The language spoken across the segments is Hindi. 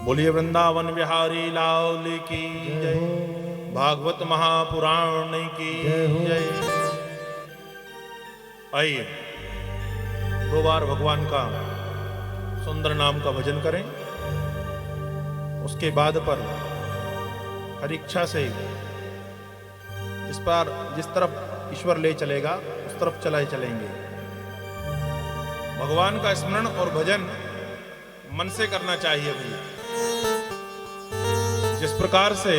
बोलिए वृंदावन बिहारी लाल की जय, भागवत महापुराण की जय। आइए दो बार भगवान का सुंदर नाम का भजन करें, उसके बाद पर हर इच्छा से जिस तरफ ईश्वर ले चलेगा उस तरफ चलाए चलेंगे। भगवान का स्मरण और भजन मन से करना चाहिए भैया। जिस प्रकार से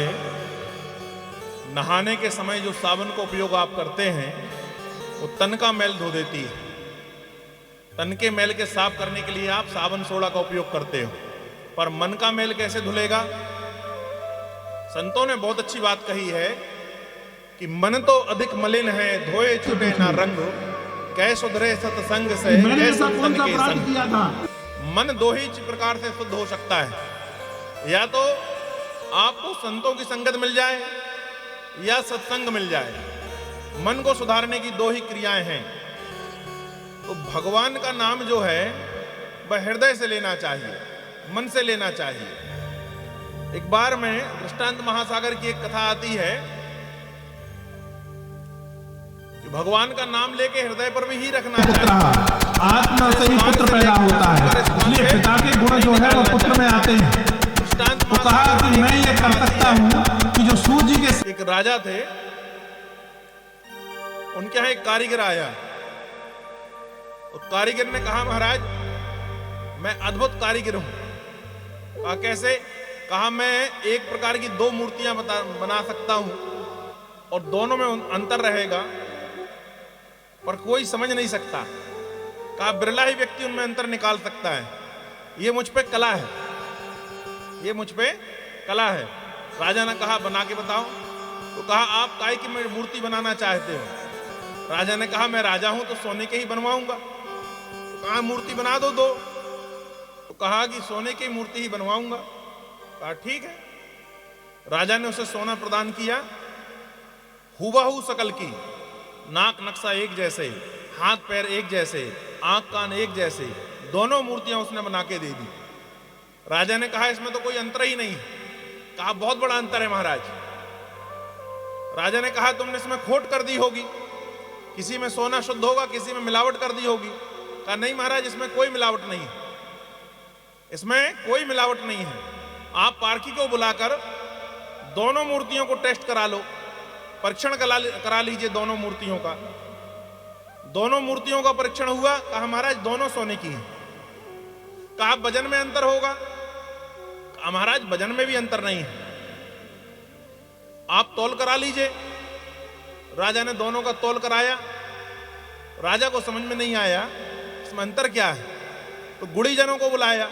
नहाने के समय जो साबुन का उपयोग आप करते हैं वो तन का मैल धो देती है। तन के मैल के साफ करने के लिए आप साबुन सोडा का उपयोग करते हो, पर मन का मैल कैसे धुलेगा? संतों ने बहुत अच्छी बात कही है कि मन तो अधिक मलिन है, धोए छूटे ना रंग, कै सुधरे सत्संग से तन के संग। मन दो ही प्रकार से शुद्ध हो सकता है, या तो आपको संतों की संगत मिल जाए या सत्संग मिल जाए। मन को सुधारने की दो ही क्रियाएं हैं। तो भगवान का नाम जो है वह हृदय से लेना चाहिए, मन से लेना चाहिए। एक बार में दृष्टांत महासागर की एक कथा आती है कि भगवान का नाम लेके हृदय पर भी ही रखना चाहिए। आत्मा से ही पुत्र पैदा होता है, इसलिए पिता के गुण जो है वो पुत्र में आते हैं। तो कहा कि मैं ये कर सकता हूं कि जो सूर्य के एक राजा थे, उनके यहां एक कारीगर आया। तो कारीगर ने कहा महाराज मैं अद्भुत कारीगर हूं। कहा कैसे? कहा मैं एक प्रकार की दो मूर्तियां बना सकता हूं और दोनों में अंतर रहेगा पर कोई समझ नहीं सकता। कहा बिरला ही व्यक्ति उनमें अंतर निकाल सकता है। ये मुझ पे कला है, ये मुझ पे कला है। राजा ने कहा बना के बताओ। तो कहा आप काय की मूर्ति बनाना चाहते हो? राजा ने कहा मैं राजा हूं तो सोने के ही बनवाऊंगा। तो कहा मूर्ति बना दो दो। तो कहा कि सोने की मूर्ति ही बनवाऊंगा। कहा ठीक है। राजा ने उसे सोना प्रदान किया, हुबहू शकल की, नाक नक्शा एक जैसे, हाथ पैर एक जैसे, आंख कान एक जैसे, दोनों मूर्तियां उसने बना के दे दी। राजा ने कहा इसमें तो कोई अंतर ही नहीं। कहा बहुत बड़ा अंतर है महाराज। राजा ने कहा तुमने इसमें खोट कर दी होगी, किसी में सोना शुद्ध होगा, किसी में मिलावट कर दी होगी। कहा नहीं महाराज इसमें कोई मिलावट नहीं है, इसमें कोई मिलावट नहीं है। आप पारखी को बुलाकर दोनों मूर्तियों को टेस्ट करा लो, परीक्षण करा लीजिए दोनों मूर्तियों का। दोनों मूर्तियों का परीक्षण हुआ। कहा महाराज दोनों सोने की हैं। कहा वजन में अंतर होगा? कहा महाराज वजन में भी अंतर नहीं है, आप तौल करा लीजिए। राजा ने दोनों का तौल कराया। राजा को समझ में नहीं आया इसमें अंतर क्या है। तो गुड़ीजनों को बुलाया।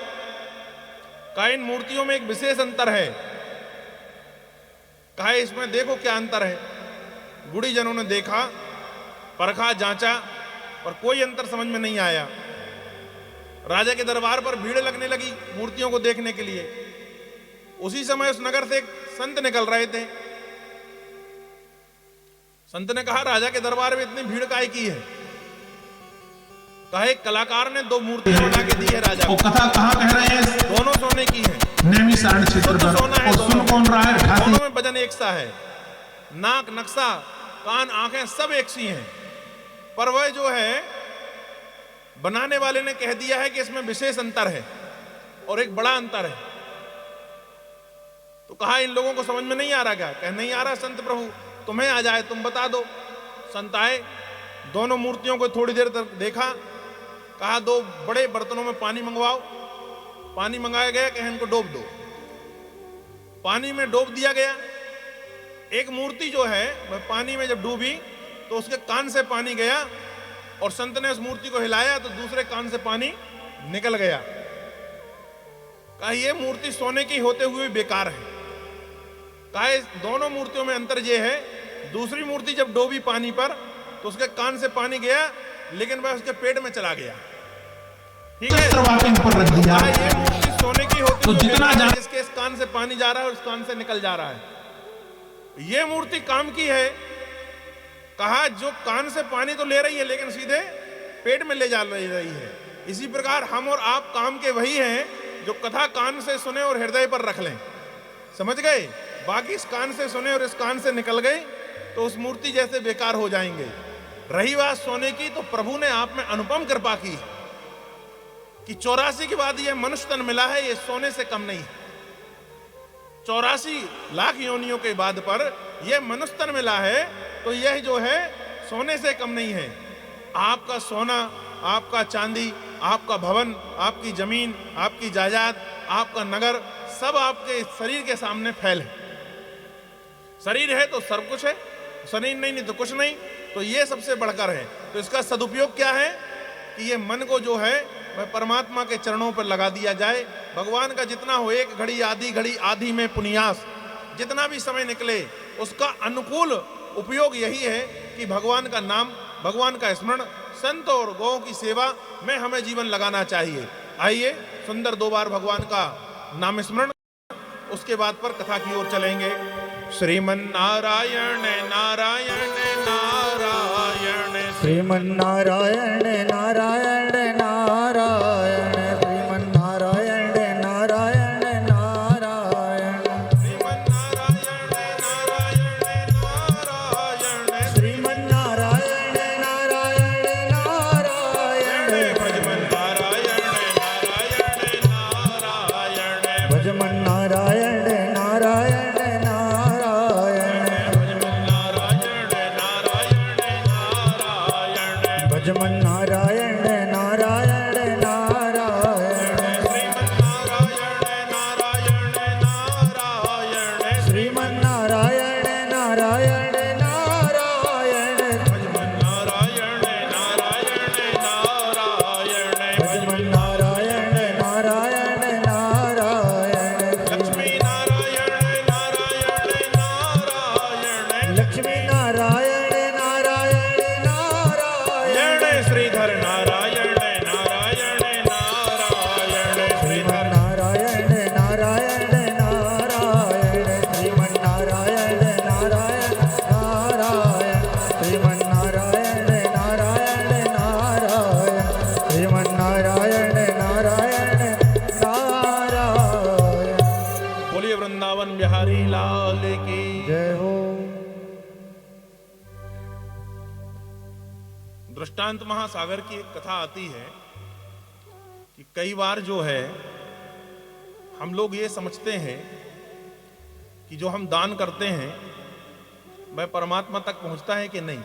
कहा इन मूर्तियों में एक विशेष अंतर है। कहा इसमें देखो क्या अंतर है। गुड़ीजनों ने देखा, परखा, जांचा, पर कोई अंतर समझ में नहीं आया। राजा के दरबार पर भीड़ लगने लगी मूर्तियों को देखने के लिए। उसी समय उस नगर से एक संत निकल रहे थे। संत ने कहा राजा के दरबार में इतनी भीड़ काहे की है? कहा एक कलाकार ने दो मूर्तियां बना के दी है राजा को। कथा कहां कह रहे हैं? दोनों सोने की है, नैमिषारण्य क्षेत्र पर। सोना है, और सुन कौन रहा है? दोनों में वजन एक सा है, नाक नक्शा कान आंखें सब एक सी हैं, पर वह जो है बनाने वाले ने कह दिया है कि इसमें विशेष अंतर है और एक बड़ा अंतर है। तो कहा इन लोगों को समझ में नहीं आ रहा क्या? कह नहीं आ रहा संत प्रभु, तुम्हें आ जाए तुम बता दो। संत आए, दोनों मूर्तियों को थोड़ी देर तक देखा। कहा दो बड़े बर्तनों में पानी मंगवाओ। पानी मंगाया गया, कहे इनको डोब दो। पानी में डोब दिया गया। एक मूर्ति जो है वह पानी में जब डूबी तो उसके कान से पानी गया और संत ने उस मूर्ति को हिलाया तो दूसरे कान से पानी निकल गया। कहा यह मूर्ति सोने की होते हुए बेकार है। कहा दोनों मूर्तियों में अंतर यह है, दूसरी मूर्ति जब डूबी पानी पर तो उसके कान से पानी गया लेकिन वह उसके पेट में चला गया। ठीक है, ये मूर्ति सोने की होती हुई जिसके इस कान से पानी जा रहा है और इस कान से निकल जा रहा है। ये मूर्ति काम की है। कहा जो कान से पानी तो ले रही है लेकिन सीधे पेट में ले जा रही है। इसी प्रकार हम और आप काम के वही हैं जो कथा कान से सुने और हृदय पर रख लें, समझ गए? बाकी इस कान से सुने और इस कान से निकल गए तो उस मूर्ति जैसे बेकार हो जाएंगे। रही बात सोने की, तो प्रभु ने आप में अनुपम कृपा की कि 84 के बाद यह मनुष्य तन मिला है, ये सोने से कम नहीं है। 84 लाख योनियों के बाद पर यह मनुष्य तन मिला है, तो यह जो है सोने से कम नहीं है। आपका सोना, आपका चांदी, आपका भवन, आपकी जमीन, आपकी जायदाद, आपका नगर, सब आपके शरीर के सामने फैल है। शरीर है तो सब कुछ है, शरीर नहीं तो कुछ नहीं, तो ये सबसे बढ़कर है। तो इसका सदुपयोग क्या है कि ये मन को जो है वह परमात्मा के चरणों पर लगा दिया जाए। भगवान का जितना हो, एक घड़ी आधी में पुनियास, जितना भी समय निकले उसका अनुकूल उपयोग यही है कि भगवान का नाम, भगवान का स्मरण, संत और गौओं की सेवा में हमें जीवन लगाना चाहिए। आइए सुंदर 2 बार भगवान का नाम स्मरण, उसके बाद पर कथा की ओर चलेंगे। श्रीमन नारायण नारायण नारायण, श्रीमन नारायण नारायण नारायण, श्रीमन नारायण नारायण नारायण, श्रीमन नारायण नारायण नारायण, श्रीमन नारायण नारायण नारायण, भजमन नारायण नारायण नारायण, भजमन नारायण नारायण नारायण, भजमन नारायण नारायण नारायण, श्रीमन नारायण नारायण नारायण, श्रीमन नारायण नारायण नारायण, भजमन नारायण नारायण नारायण, भजमन नारायण नारायण, लक्ष्मी नारायण नारायण नारायण, लक्ष्मी नारायण नारायण नारायण, श्रीधर नारायण नारायण नारायण, श्रीमन नारायण नारायण नारायण, श्रीमन नारायण नारायण नारायण, श्रीमन नारायण नारायण नारायण, श्रीमन नारायण नारायण नारायण। बोलिए वृंदावन बिहारी लाल की। जय हो। दृष्टांत महासागर की एक कथा आती है कि कई बार जो है हम लोग ये समझते हैं कि जो हम दान करते हैं वह परमात्मा तक पहुंचता है कि नहीं।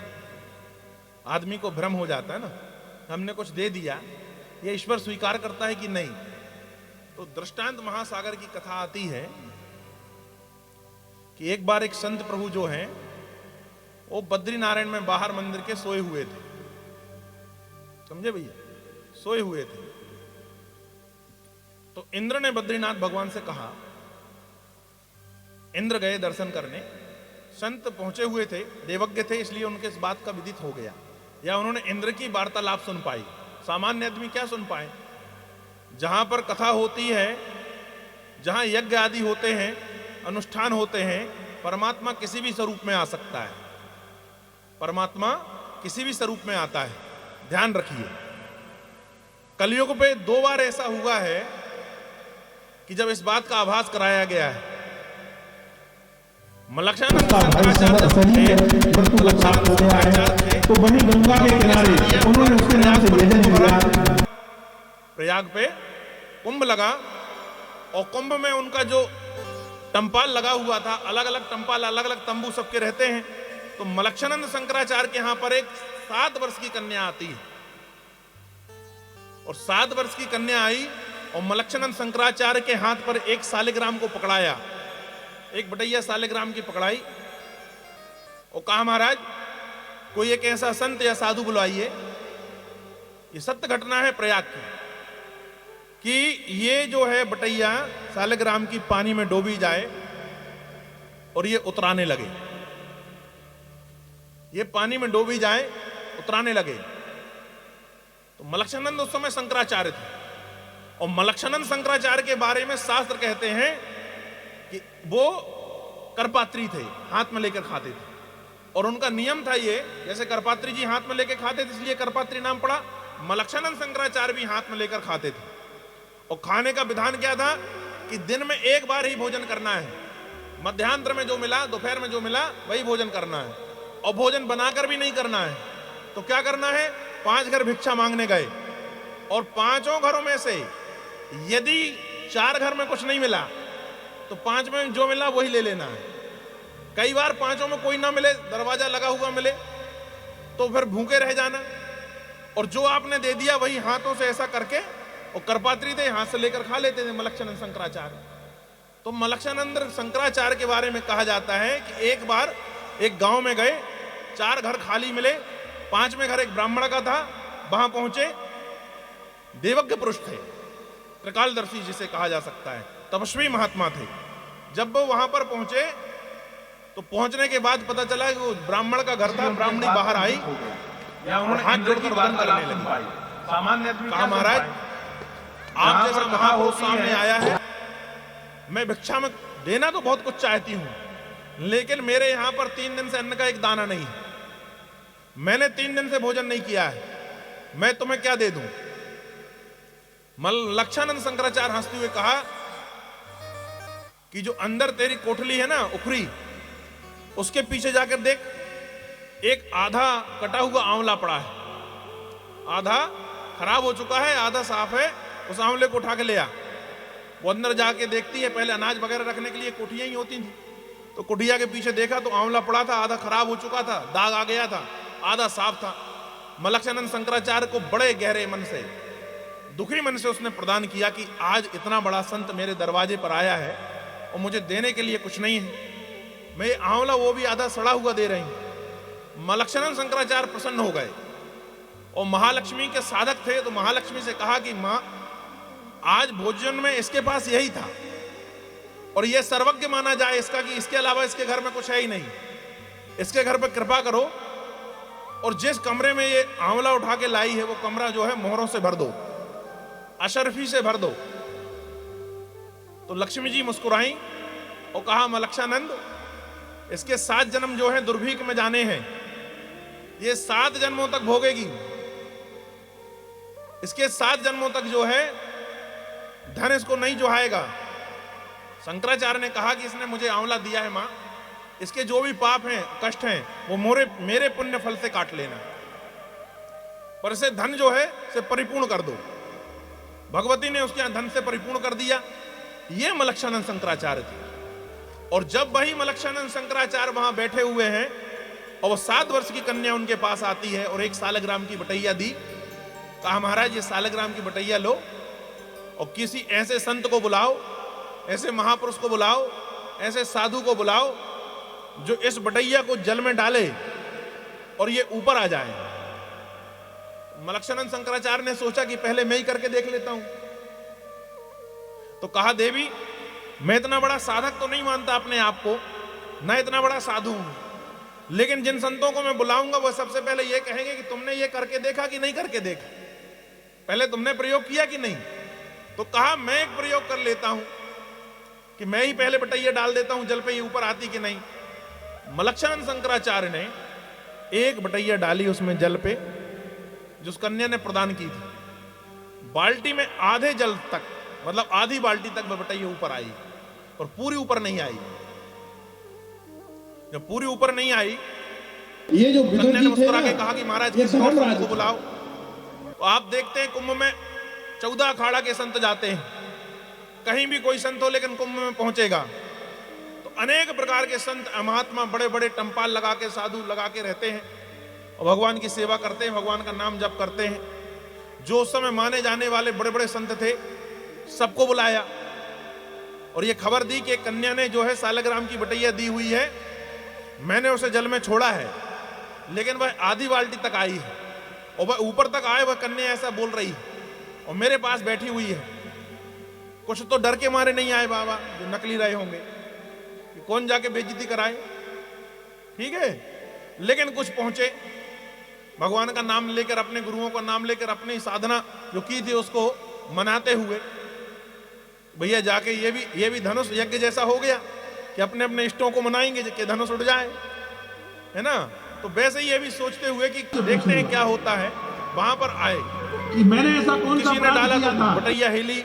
आदमी को भ्रम हो जाता है ना, हमने कुछ दे दिया, ये ईश्वर स्वीकार करता है कि नहीं। तो दृष्टांत महासागर की कथा आती है कि एक बार एक संत प्रभु जो हैं वो बद्रीनारायण में बाहर मंदिर के सोए हुए थे, समझे भैया, सोए हुए थे। तो इंद्र ने बद्रीनाथ भगवान से कहा, इंद्र गए दर्शन करने, संत पहुंचे हुए थे, देवज्ञ थे, इसलिए उनके इस बात का विदित हो गया, या उन्होंने इंद्र की वार्तालाप सुन पाई। सामान्य आदमी क्या सुन पाए? जहां पर कथा होती है, जहां यज्ञ आदि होते हैं, अनुष्ठान होते हैं, परमात्मा किसी भी स्वरूप में आ सकता है। परमात्मा किसी भी स्वरूप में आता है, ध्यान रखिए। कलयुग पे 2 बार ऐसा हुआ है कि जब इस बात का आभास कराया गया है। मलक्षानंद तो वही गंगा के किनारे उन्होंने उसके नाम से भोजन दिया। प्रयाग पे कुंभ लगा और कुंभ में उनका जो टंपाल लगा हुआ था, अलग अलग टंपाल, अलग अलग तंबू सबके रहते हैं। तो मलक्षानंद शंकराचार्य के यहां पर एक 7 वर्ष की कन्या आती है, और 7 वर्ष की कन्या आई और मलक्षानंद शंकराचार्य के हाथ पर एक सालिग्राम को पकड़ाया, एक बटैया सालिग्राम की पकड़ाई और कहा, महाराज कोई एक ऐसा संत या साधु बुलाइए। ये सत्य घटना है प्रयाग की, कि ये जो है बटैया सालिग्राम की पानी में डूबी जाए और ये उतराने लगे, ये पानी में डूबी जाए, उतराने लगे। तो मलक्षानंद उस समय शंकराचार्य थे, और मलक्षानंद शंकराचार्य के बारे में शास्त्र कहते हैं कि वो करपात्री थे, हाथ में लेकर खाते थे। और उनका नियम था ये, जैसे करपात्री जी हाथ में लेकर खाते थे इसलिए करपात्री नाम पड़ा, मलक्षानंद शंकराचार्य भी हाथ में लेकर खाते थे। और खाने का विधान क्या था कि दिन में एक बार ही भोजन करना है, मध्याह्न में जो मिला, दोपहर में जो मिला वही भोजन करना है, और भोजन बनाकर भी नहीं करना है। तो क्या करना है, 5 घर भिक्षा मांगने गए और 5 घरों में से यदि 4 घर में कुछ नहीं मिला तो 5 में जो मिला वही ले लेना है। कई बार 5 में कोई ना मिले, दरवाजा लगा हुआ मिले, तो फिर भूखे रह जाना, और जो आपने दे दिया वही हाथों से ऐसा करके, और करपात्री थे हाथ से लेकर खा लेते थे मलक्षानंद शंकराचार्य। तो मलक्षानंद शंकराचार्य के बारे में कहा जाता है कि एक बार एक गांव में गए, 4 घर खाली मिले, 5वें घर एक ब्राह्मण का था। वहां पहुंचे, देवज्ञ पुरुष थे, त्रिकालदर्शी जिसे कहा जा सकता है, तपस्वी महात्मा थे। जब वो वहां पर पहुंचे तो पहुंचने के बाद पता चला कि वो ब्राह्मण का घर था। ब्राह्मणी बाहर आई, हाथ जोड़कर वंदन करने लगी। कहा, महाराज आप जैसा महापुरुष सामने आया है, मैं भिक्षा में देना तो बहुत कुछ चाहती हूं, लेकिन मेरे यहां पर 3 दिन से अन्न का एक दाना नहीं है, मैंने 3 दिन से भोजन नहीं किया है, मैं तुम्हें क्या दे दूं। लक्षानंद शंकराचार्य हंसते हुए कहा कि जो अंदर तेरी कोठली है ना, उखरी, उसके पीछे जाकर देख, एक आधा कटा हुआ आंवला पड़ा है, आधा खराब हो चुका है, आधा साफ है, उस आंवले को उठा के ले आ। वो अंदर जाके देखती है, पहले अनाज वगैरह रखने के लिए कोठियां ही होती थी, तो कुटिया के पीछे देखा तो आंवला पड़ा था, आधा खराब हो चुका था, दाग आ गया था, आधा साफ था। मलक्षानंद शंकराचार्य को बड़े गहरे मन से, दुखी मन से उसने प्रदान किया कि आज इतना बड़ा संत मेरे दरवाजे पर आया है और मुझे देने के लिए कुछ नहीं है, मैं ये आंवला वो भी आधा सड़ा हुआ दे रही हूं। मलक्षानंद शंकराचार्य प्रसन्न हो गए और महालक्ष्मी के साधक थे, तो महालक्ष्मी से कहा कि मां, आज भोजन में इसके पास यही था और यह सर्वज्ञ माना जाए इसका कि इसके अलावा इसके घर में कुछ है ही नहीं, इसके घर पर कृपा करो और जिस कमरे में ये आंवला उठा के लाई है वो कमरा जो है मोहरों से भर दो, अशरफी से भर दो। तो लक्ष्मी जी मुस्कुराई और कहा, मलक्षानंद, इसके 7 जन्म जो है दुर्भिक्ष में जाने हैं, ये 7 जन्मों तक भोगेगी, इसके 7 जन्मों तक जो है धन इसको नहीं जोहाएगा। शंकराचार्य ने कहा कि इसने मुझे आंवला दिया है मां, इसके जो भी पाप हैं, कष्ट हैं, वो मेरे पुण्य फल से काट लेना, पर इसे धन जो है से परिपूर्ण कर दो। भगवती ने उसके धन से परिपूर्ण कर दिया। ये मलक्षानंद शंकराचार्य थे। और जब वही मलक्षानंद शंकराचार्य वहां बैठे हुए हैं और वो 7 वर्ष की कन्या उनके पास आती है और एक सालग्राम की बटैया दी, कहा, महाराज ये सालग्राम की बटैया लो और किसी ऐसे संत को बुलाओ, ऐसे महापुरुष को बुलाओ, ऐसे साधु को बुलाओ जो इस बटैया को जल में डाले और ये ऊपर आ जाए। मलक्षानंद शंकराचार्य ने सोचा कि पहले मैं ही करके देख लेता हूं। तो कहा, देवी, मैं इतना बड़ा साधक तो नहीं मानता अपने आप को, ना इतना बड़ा साधु हूं, लेकिन जिन संतों को मैं बुलाऊंगा वो सबसे पहले ये कहेंगे कि तुमने ये करके देखा कि नहीं करके देखा, पहले तुमने प्रयोग किया कि नहीं। तो कहा, मैं एक प्रयोग कर लेता हूं कि मैं ही पहले बटैया डाल देता हूं जल पे, ये ऊपर आती कि नहीं। मलक्षानंद शंकराचार्य ने एक बटैया डाली उसमें जल पे, जिस कन्या ने प्रदान की थी। बाल्टी में आधे जल तक, मतलब आधी बाल्टी तक वह बटैया ऊपर आई और पूरी ऊपर नहीं आई। जब पूरी ऊपर नहीं आई, ये जो कन्या ने मुस्कुरा के कहा कि महाराज किसी और संत को बुलाओ। तो आप देखते हैं कुंभ में 14 अखाड़ा के संत जाते हैं, कहीं भी कोई संत हो लेकिन कुंभ में पहुंचेगा तो अनेक प्रकार के संत महात्मा बड़े बड़े टंपाल लगा के, साधु लगा के रहते हैं और भगवान की सेवा करते हैं, भगवान का नाम जप करते हैं। जो उस समय माने जाने वाले बड़े बड़े संत थे सबको बुलाया और ये खबर दी कि कन्या ने जो है सालग्राम की बटैया दी हुई है, मैंने उसे जल में छोड़ा है, लेकिन वह आधी बाल्टी तक आई है और वह ऊपर तक आए, वह कन्या ऐसा बोल रही है और मेरे पास बैठी हुई है। कुछ तो डर के मारे नहीं आए बाबा, जो नकली रहे होंगे कि कौन जाके बेइज्जती कराए, ठीक है, लेकिन कुछ पहुंचे, भगवान का नाम लेकर, अपने गुरुओं का नाम लेकर, अपनी साधना जो की थी उसको मनाते हुए। भैया जाके ये भी धनुष यज्ञ जैसा हो गया कि अपने अपने इष्टों को मनाएंगे कि धनुष उड़ जाए, है ना। तो वैसे ही ये भी सोचते हुए कि देखते हैं क्या होता है, वहां पर आए कि मैंने ऐसा कौन सा किसी ने डाला अपराध किया तो था बटैया हिली,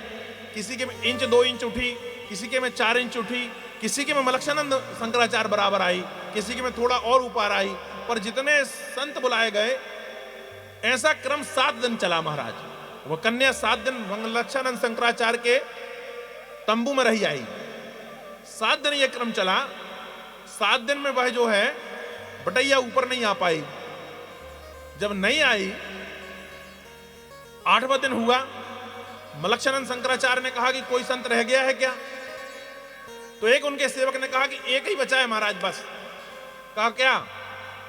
किसी के में इंच 2 इंच उठी, किसी के में 4 इंच उठी, किसी के में मलक्षानंद शंकराचार्य बराबर आई, किसी के में थोड़ा और ऊपर आई, पर जितने संत बुलाए गए ऐसा क्रम 7 दिन चला महाराज। वह कन्या 7 दिन मलक्षानंद शंकराचार्य के तंबू में रही आई। 7 दिन यह क्रम चला। 7 दिन में वह जो है बटैया ऊपर नहीं आ पाई। जब नहीं आई, 8वां दिन हुआ, मलक्षानंद शंकराचार्य ने कहा कि कोई संत रह गया है क्या? तो एक उनके सेवक ने कहा कि एक ही बचा है महाराज बस। कहा क्या?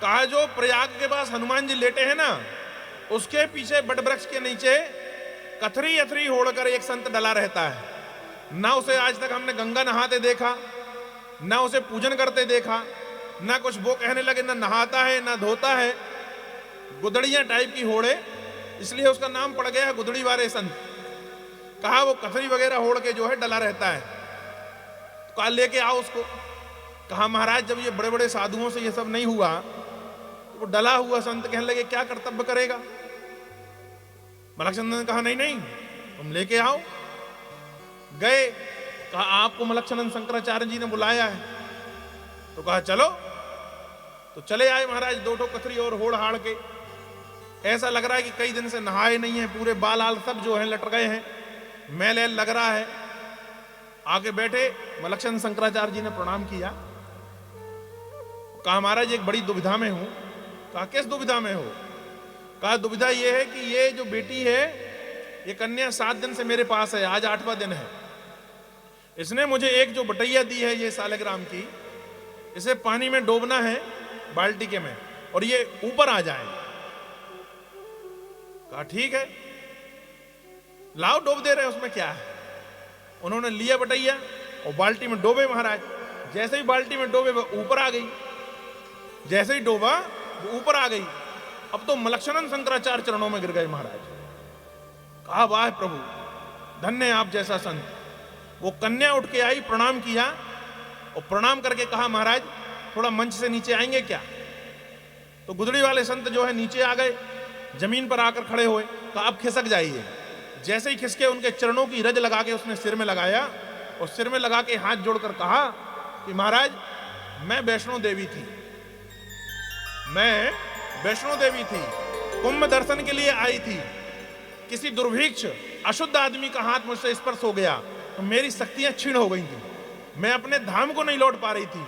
कहा जो प्रयाग के पास हनुमान जी लेटे हैं ना, उसके पीछे बट वृक्ष के नीचे कथरी अथरी होड़कर एक संत डला रहता है। ना उसे आज तक हमने गंगा नहाते देखा, ना उसे पूजन करते देखा, ना कुछ वो कहने लगे ना नहाता है ना धोता है, गुदड़ियां टाइप की होड़े, इसलिए उसका नाम पड़ गया है गुदड़ी वाले संत। कहा वो कथरी वगैरह होड़ के जो है डला रहता है। तो कहा लेके आओ उसको। कहा महाराज जब ये बड़े बड़े साधुओं से ये सब नहीं हुआ, तो वो डला हुआ संत कहने लगे क्या कर्तव्य करेगा? मलक्षानंद ने कहा नहीं नहीं तुम लेके आओ। गए, कहा आपको मलक्षानंद शंकराचार्य जी ने बुलाया है। तो कहा चलो। तो चले आए महाराज 2 कथरी और होड़ हाड़ के। ऐसा लग रहा है कि कई दिन से नहाए नहीं है, पूरे बाल आल सब जो है लट गए हैं, मैल ऐल लग रहा है। आके बैठे, मलक्षानंद शंकराचार्य जी ने प्रणाम किया। कहा महाराज एक बड़ी दुविधा में हूं। कहा किस दुविधा में हो? कहा दुविधा यह है कि ये जो बेटी है, ये कन्या 7 दिन से मेरे पास है, आज 8वां दिन है। इसने मुझे एक जो बटैया दी है ये सालग्राम की, इसे पानी में डोबना है बाल्टी के में, और ये ऊपर आ जाए। कहा ठीक है लाओ डोब दे रहे हैं, उसमें क्या है। उन्होंने लिया बटैया और बाल्टी में डोबे महाराज। जैसे ही बाल्टी में डोबे वो ऊपर आ गई, जैसे ही डोबा वो ऊपर आ गई। अब तो मलक्षानंद शंकराचार्य चरणों में गिर गए महाराज। कहा वाह प्रभु, धन्य है आप जैसा संत। वो कन्या उठ के आई, प्रणाम किया और प्रणाम करके कहा महाराज थोड़ा मंच से नीचे आएंगे क्या? तो गुदड़ी वाले संत जो है नीचे आ गए, जमीन पर आकर खड़े हुए। कहा अब खिसक जाइए। जैसे ही खिसके उनके चरणों की रज लगा के उसने सिर में लगाया और सिर में लगा के हाथ जोड़कर कहा कि महाराज मैं वैष्णो देवी थी, मैं वैष्णो देवी थी, कुंभ दर्शन के लिए आई थी। किसी दुर्भिक्ष अशुद्ध आदमी का हाथ मुझसे स्पर्श हो गया तो मेरी शक्तियां क्षीण हो गई थी, मैं अपने धाम को नहीं लौट पा रही थी।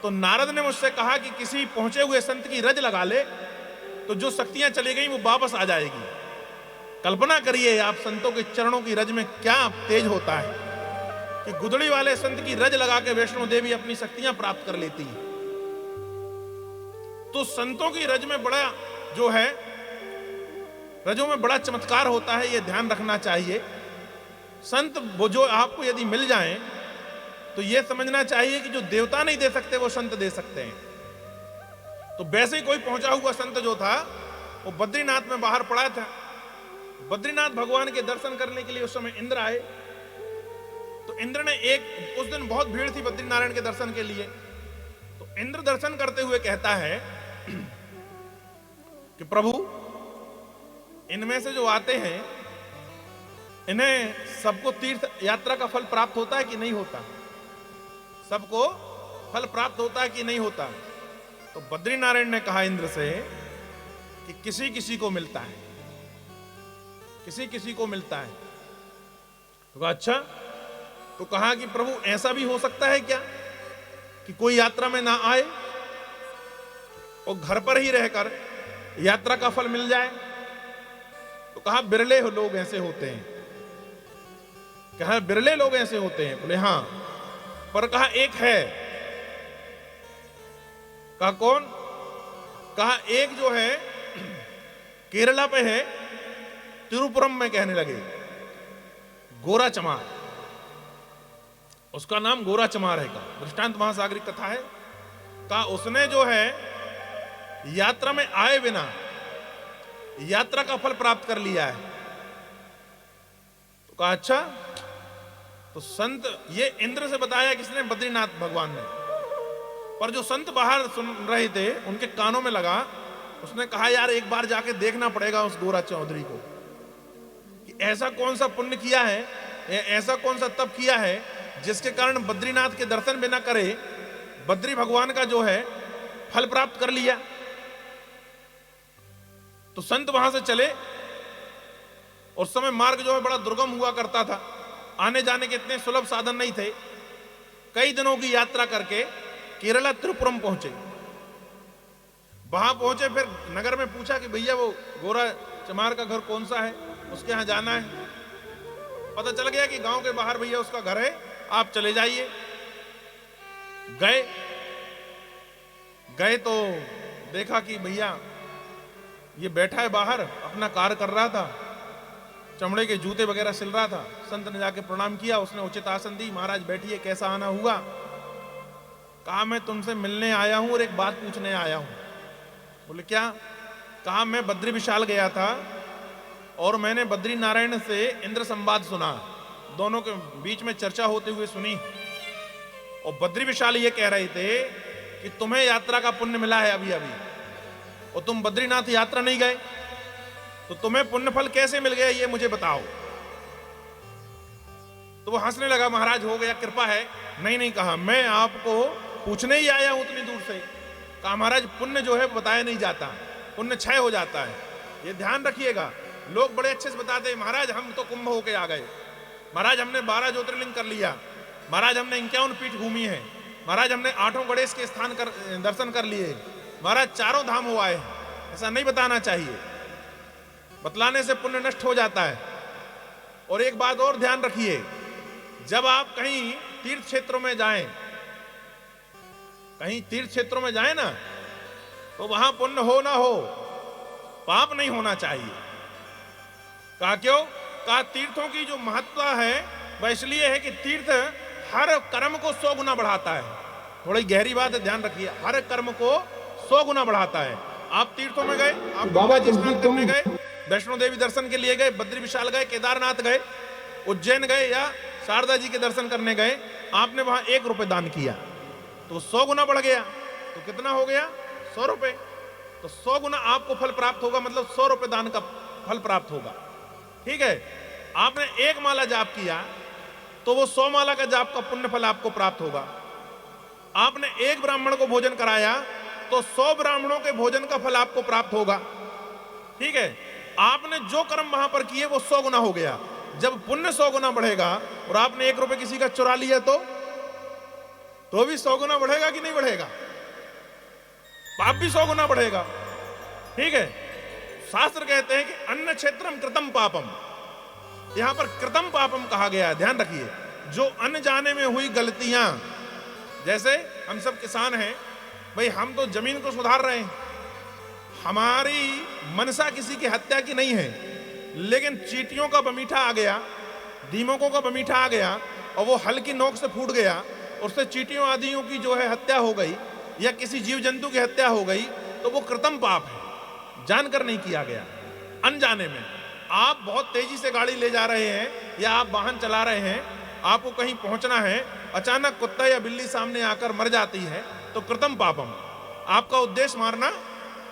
तो नारद ने मुझसे कहा कि किसी पहुंचे हुए संत की रज लगा ले तो जो शक्तियां चली गई वो वापस आ जाएगी। कल्पना करिए आप संतों के चरणों की रज में क्या तेज होता है कि गुदड़ी वाले संत की रज लगा के वैष्णो देवी अपनी शक्तियां प्राप्त कर लेती है। तो संतों की रज में बड़ा जो है, रजों में बड़ा चमत्कार होता है, ये ध्यान रखना चाहिए। संत वो जो आपको यदि मिल जाएं तो ये समझना चाहिए कि जो देवता नहीं दे सकते वो संत दे सकते हैं। तो वैसे ही कोई पहुंचा हुआ संत जो था वो बद्रीनाथ में बाहर पड़ा था। बद्रीनाथ भगवान के दर्शन करने के लिए उस समय इंद्र आए। तो इंद्र ने उस दिन बहुत भीड़ थी बद्रीनारायण के दर्शन के लिए। तो इंद्र दर्शन करते हुए कहता है कि प्रभु इनमें से जो आते हैं इन्हें सबको तीर्थ यात्रा का फल प्राप्त होता है कि नहीं होता? सबको फल प्राप्त होता है कि नहीं होता? तो बद्रीनारायण ने कहा इंद्र से कि किसी किसी को मिलता है, किसी किसी को मिलता है। तो कहा अच्छा। तो कहा कि प्रभु ऐसा भी हो सकता है क्या कि कोई यात्रा में ना आए और घर पर ही रहकर यात्रा का फल मिल जाए? तो कहा बिरले लोग ऐसे होते हैं। कहा बिरले लोग ऐसे होते हैं? बोले हां। पर कहा एक है। कहा कौन? कहा एक जो है केरला पे है, तिरुपुरम में कहने लगे, गोरा चमार, उसका नाम गोरा चमार है। का दृष्टांत महासागरिक कथा है। कहा उसने जो है यात्रा में आए बिना यात्रा का फल प्राप्त कर लिया है। तो कहा अच्छा। तो संत, ये इंद्र से बताया किसने? बद्रीनाथ भगवान ने। पर जो संत बाहर सुन रहे थे उनके कानों में लगा। उसने कहा यार एक बार जाके देखना पड़ेगा उस गोरा चौधरी को कि ऐसा कौन सा पुण्य किया है ऐसा कौन सा तप किया है जिसके कारण बद्रीनाथ के दर्शन बिना करे बद्री भगवान का जो है फल प्राप्त कर लिया। तो संत वहां से चले, और समय मार्ग जो है बड़ा दुर्गम हुआ करता था, आने जाने के इतने सुलभ साधन नहीं थे। कई दिनों की यात्रा करके केरला त्रिपुरम पहुंचे। वहां पहुंचे, फिर नगर में पूछा कि भैया वो गोरा चमार का घर कौन सा है, उसके यहां जाना है। पता चल गया कि गांव के बाहर भैया उसका घर है, आप चले जाइए। गए तो देखा कि भैया ये बैठा है बाहर, अपना कार्य कर रहा था, चमड़े के जूते वगैरह सिल रहा था। संत ने जाके प्रणाम किया, उसने उचित आसन दी। महाराज बैठिए, कैसा आना हुआ? कहा मैं तुमसे मिलने आया हूं और एक बात पूछने आया हूं। बोले क्या? कहा मैं बद्री विशाल गया था और मैंने बद्री नारायण से इंद्र संवाद सुना, दोनों के बीच में चर्चा होते हुए सुनी, और बद्री विशाल ये कह रहे थे कि तुम्हें यात्रा का पुण्य मिला है अभी अभी, और तुम बद्रीनाथ यात्रा नहीं गए, तो तुम्हें पुण्य फल कैसे मिल गया ये मुझे बताओ। तो वो हंसने लगा, महाराज हो गया, कृपा है। नहीं, कहा मैं आपको पूछने ही आया हूं उतनी दूर से। कहा महाराज पुण्य जो है बताया नहीं जाता, पुण्य क्षय हो जाता है, ये ध्यान रखिएगा। लोग बड़े अच्छे से बताते हैं, महाराज हम तो कुंभ होके आ गए, महाराज हमने 12 ज्योतिर्लिंग कर लिया, महाराज हमने 51 पीठ घूमी है, महाराज हमने 8 गणेश के स्थान दर्शन कर लिए, महाराज 4 धाम हो आए। ऐसा नहीं बताना चाहिए, बतलाने से पुण्य नष्ट हो जाता है। और एक बात और ध्यान रखिए, जब आप कहीं तीर्थ क्षेत्रों में जाएं, कहीं तीर्थ क्षेत्रों में जाएं ना, तो वहां पुण्य हो ना हो, पाप नहीं होना चाहिए। कहा क्यों? कहा तीर्थों की जो महत्ता है वह इसलिए है कि तीर्थ हर कर्म को 100 गुना बढ़ाता है। थोड़ी गहरी बात है, ध्यान रखिए, हर कर्म को 100 गुना बढ़ाता है। आप तीर्थों में गए, आप बाबा जी स्नान करने गए, वैष्णो देवी दर्शन के लिए गए, बद्री विशाल गए, केदारनाथ गए, उज्जैन गए या शारदा जी के दर्शन करने गए, आपने वहां 1 रुपए दान किया तो 100 गुना बढ़ गया। तो कितना हो गया? 100 रुपए। तो 100 गुना आपको फल प्राप्त होगा, मतलब 100 रुपए दान का फल प्राप्त होगा। ठीक है? आपने 1 माला जाप किया तो वो 100 माला का जाप का पुण्य फल आपको प्राप्त होगा। आपने 1 ब्राह्मण को भोजन कराया तो 100 ब्राह्मणों के भोजन का फल आपको प्राप्त होगा। ठीक है? आपने जो कर्म वहां पर किए वो 100 गुना हो गया। जब पुण्य 100 गुना बढ़ेगा और आपने 1 रुपए किसी का चुरा लिया तो भी 100 गुना बढ़ेगा कि नहीं बढ़ेगा? पाप भी 100 गुना बढ़ेगा। ठीक है? शास्त्र कहते हैं कि अन्न क्षेत्रम कृतम पापम, यहां पर कृतम पापम कहा गया है, ध्यान रखिए। जो अन्न जाने में हुई गलतियां, जैसे हम सब किसान हैं भाई, हम तो जमीन को सुधार रहे हैं, हमारी मनसा किसी की हत्या की नहीं है, लेकिन चींटियों का बमीठा आ गया, दीमकों का बमीठा आ गया और वो हल की नोक से फूट गया, उससे चींटियों आदियों की जो है हत्या हो गई या किसी जीव जंतु की हत्या हो गई, तो वो कृतम पाप है, जानकर नहीं किया गया, अनजाने में। आप बहुत तेजी से गाड़ी ले जा रहे हैं या आप वाहन चला रहे हैं, आपको कहीं पहुंचना है, अचानक कुत्ता या बिल्ली सामने आकर मर जाती है तो कृतम पापम, आपका उद्देश्य मारना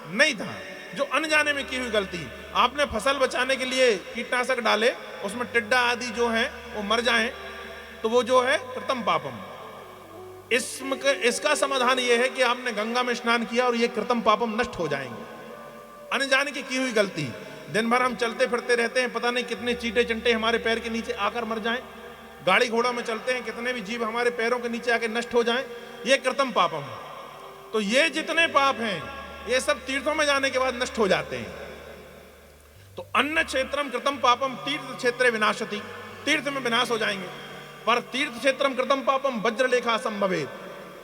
नहीं था, जो अनजाने में की हुई गलती। आपने फसल बचाने के लिए कीटनाशक डाले, उसमें टिड्डा आदि जो है वो मर जाएं, तो वो जो है कृतम पापम। इसका समाधान ये है कि आपने गंगा में स्नान किया और ये कृतम पापम नष्ट हो जाएंगे। अनजाने की हुई गलती, दिन भर हम चलते फिरते रहते हैं, पता नहीं कितने चींटे चंटे हमारे पैर के नीचे आकर मर जाएं, गाड़ी घोड़ा में चलते हैं, कितने भी जीव हमारे पैरों के नीचे आकर नष्ट हो जाएं, ये कृतम पापम है। तो ये जितने पाप हैं ये सब तीर्थों में जाने के बाद नष्ट हो जाते हैं। तो अन्न क्षेत्रम कृतम पापम तीर्थ क्षेत्रे विनाशति, तीर्थ में विनाश हो जाएंगे। पर तीर्थ क्षेत्रम कृतम पापम वज्रलेखा संभवेत,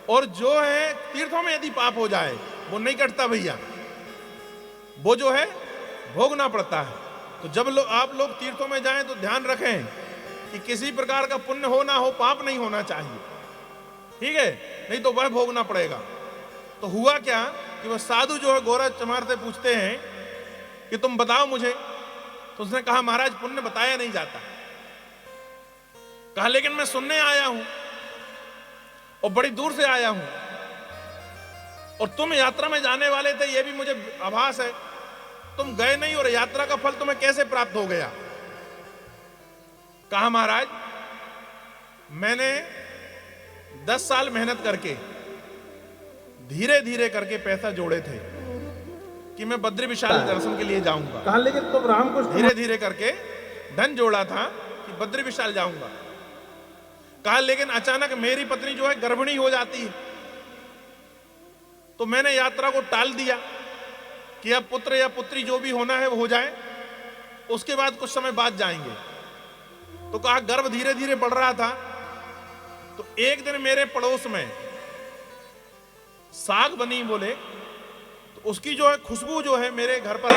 और जो है तीर्थों में यदि पाप हो जाए वो नहीं कटता भैया, वो जो है भोगना पड़ता है। तो जब आप लोग तीर्थों में जाएं तो ध्यान रखें कि किसी प्रकार का पुण्य हो ना हो, पाप नहीं होना चाहिए। ठीक है? नहीं तो वह भोगना पड़ेगा। तो हुआ क्या कि वह साधु जो है गोरा चमार से पूछते हैं कि तुम बताओ मुझे। तो उसने कहा महाराज पुण्य बताया नहीं जाता। कहा लेकिन मैं सुनने आया हूं और बड़ी दूर से आया हूं, और तुम यात्रा में जाने वाले थे यह भी मुझे आभास है, तुम गए नहीं और यात्रा का फल तुम्हें कैसे प्राप्त हो गया? कहा महाराज मैंने 10 साल मेहनत करके धीरे धीरे करके पैसा जोड़े थे कि मैं बद्री विशाल दर्शन के लिए जाऊंगा। कहा लेकिन तुम राम को धीरे धीरे करके धन जोड़ा था कि बद्री विशाल जाऊंगा। कहा लेकिन अचानक मेरी पत्नी जो है गर्भिणी हो जाती है, तो मैंने यात्रा को टाल दिया कि अब पुत्र या पुत्री जो भी होना है वो हो जाए, उसके बाद कुछ समय बाद जाएंगे। तो कहा गर्भ धीरे धीरे बढ़ रहा था, तो एक दिन मेरे पड़ोस में साग बनी बोले, तो उसकी जो है खुशबू जो है मेरे घर पर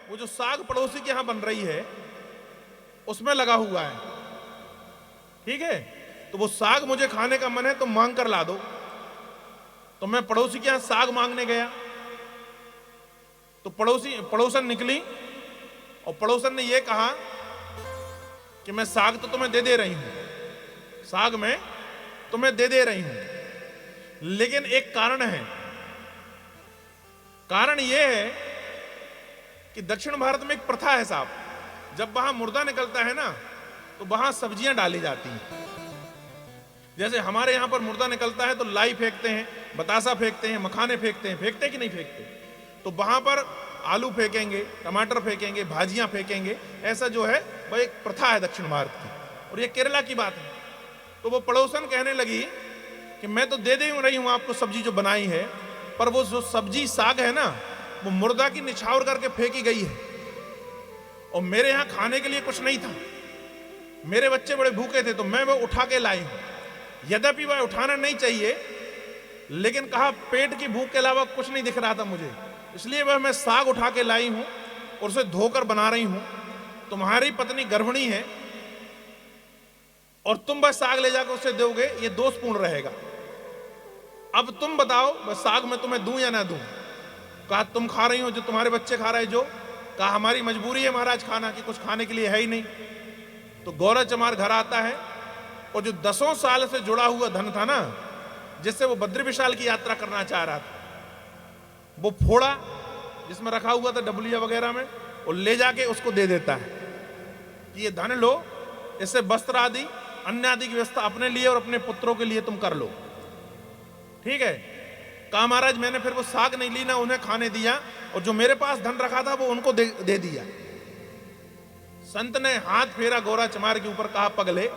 वो जो साग पड़ोसी के यहां बन रही है उसमें लगा हुआ है, ठीक है। तो वो साग मुझे खाने का मन है तो मांग कर ला दो। तो मैं पड़ोसी के यहां साग मांगने गया, तो पड़ोसन निकली और पड़ोसन ने ये कहा कि मैं साग तो तुम्हें दे रही हूं, साग मैं तुम्हें दे रही हूं, लेकिन एक कारण है। कारण यह है कि दक्षिण भारत में एक प्रथा है साहब, जब वहां मुर्दा निकलता है ना तो वहां सब्जियां डाली जाती हैं। जैसे हमारे यहां पर मुर्दा निकलता है तो लाई फेंकते हैं, बतासा फेंकते हैं, मखाने फेंकते हैं, फेंकते कि नहीं फेंकते? तो वहां पर आलू फेंकेंगे, टमाटर फेंकेंगे, भाजियां फेंकेंगे। ऐसा जो है वह एक प्रथा है दक्षिण भारत की, और ये केरला की बात है। तो वो पड़ोसन कहने लगी कि मैं तो दे रही हूं आपको सब्जी जो बनाई है, पर वो जो सब्जी साग है ना वो मुर्दा की निछावर करके फेंकी गई है, और मेरे यहां खाने के लिए कुछ नहीं था, मेरे बच्चे बड़े भूखे थे, तो मैं वो उठा के लाई हूं। यद्यपि वह उठाना नहीं चाहिए, लेकिन कहा पेट की भूख के अलावा कुछ नहीं दिख रहा था मुझे, इसलिए वह मैं साग उठा के लाई हूं और उसे धोकर बना रही हूं। तुम्हारी पत्नी गर्भिणी है और तुम वह साग ले जाकर उसे दोगे, ये दोषपूर्ण रहेगा। अब तुम बताओ वह साग मैं तुम्हें दूं या ना दूं? कहा तुम खा रही हो जो तुम्हारे बच्चे खा रहे जो? कहा हमारी मजबूरी है महाराज खाना, कि कुछ खाने के लिए है ही नहीं। तो गौरा चमार घर आता है और जो 10 साल से जुड़ा हुआ धन था ना, जिससे वो बद्री विशाल की यात्रा करना चाह रहा था, वो फोड़ा जिसमें रखा हुआ था डबलिया वगैरह में, और ले जाके उसको दे देता है कि ये धन लो, इससे वस्त्र आदि अन्य आदि की व्यवस्था अपने लिए और अपने पुत्रों के लिए तुम कर लो, ठीक है। कहा महाराज मैंने फिर वो साग नहीं ली ना उन्हें खाने दिया, और जो मेरे पास धन रखा था वो उनको दे दिया। संत ने हाथ फेरा गौरा चमार के ऊपर, कहा पगले,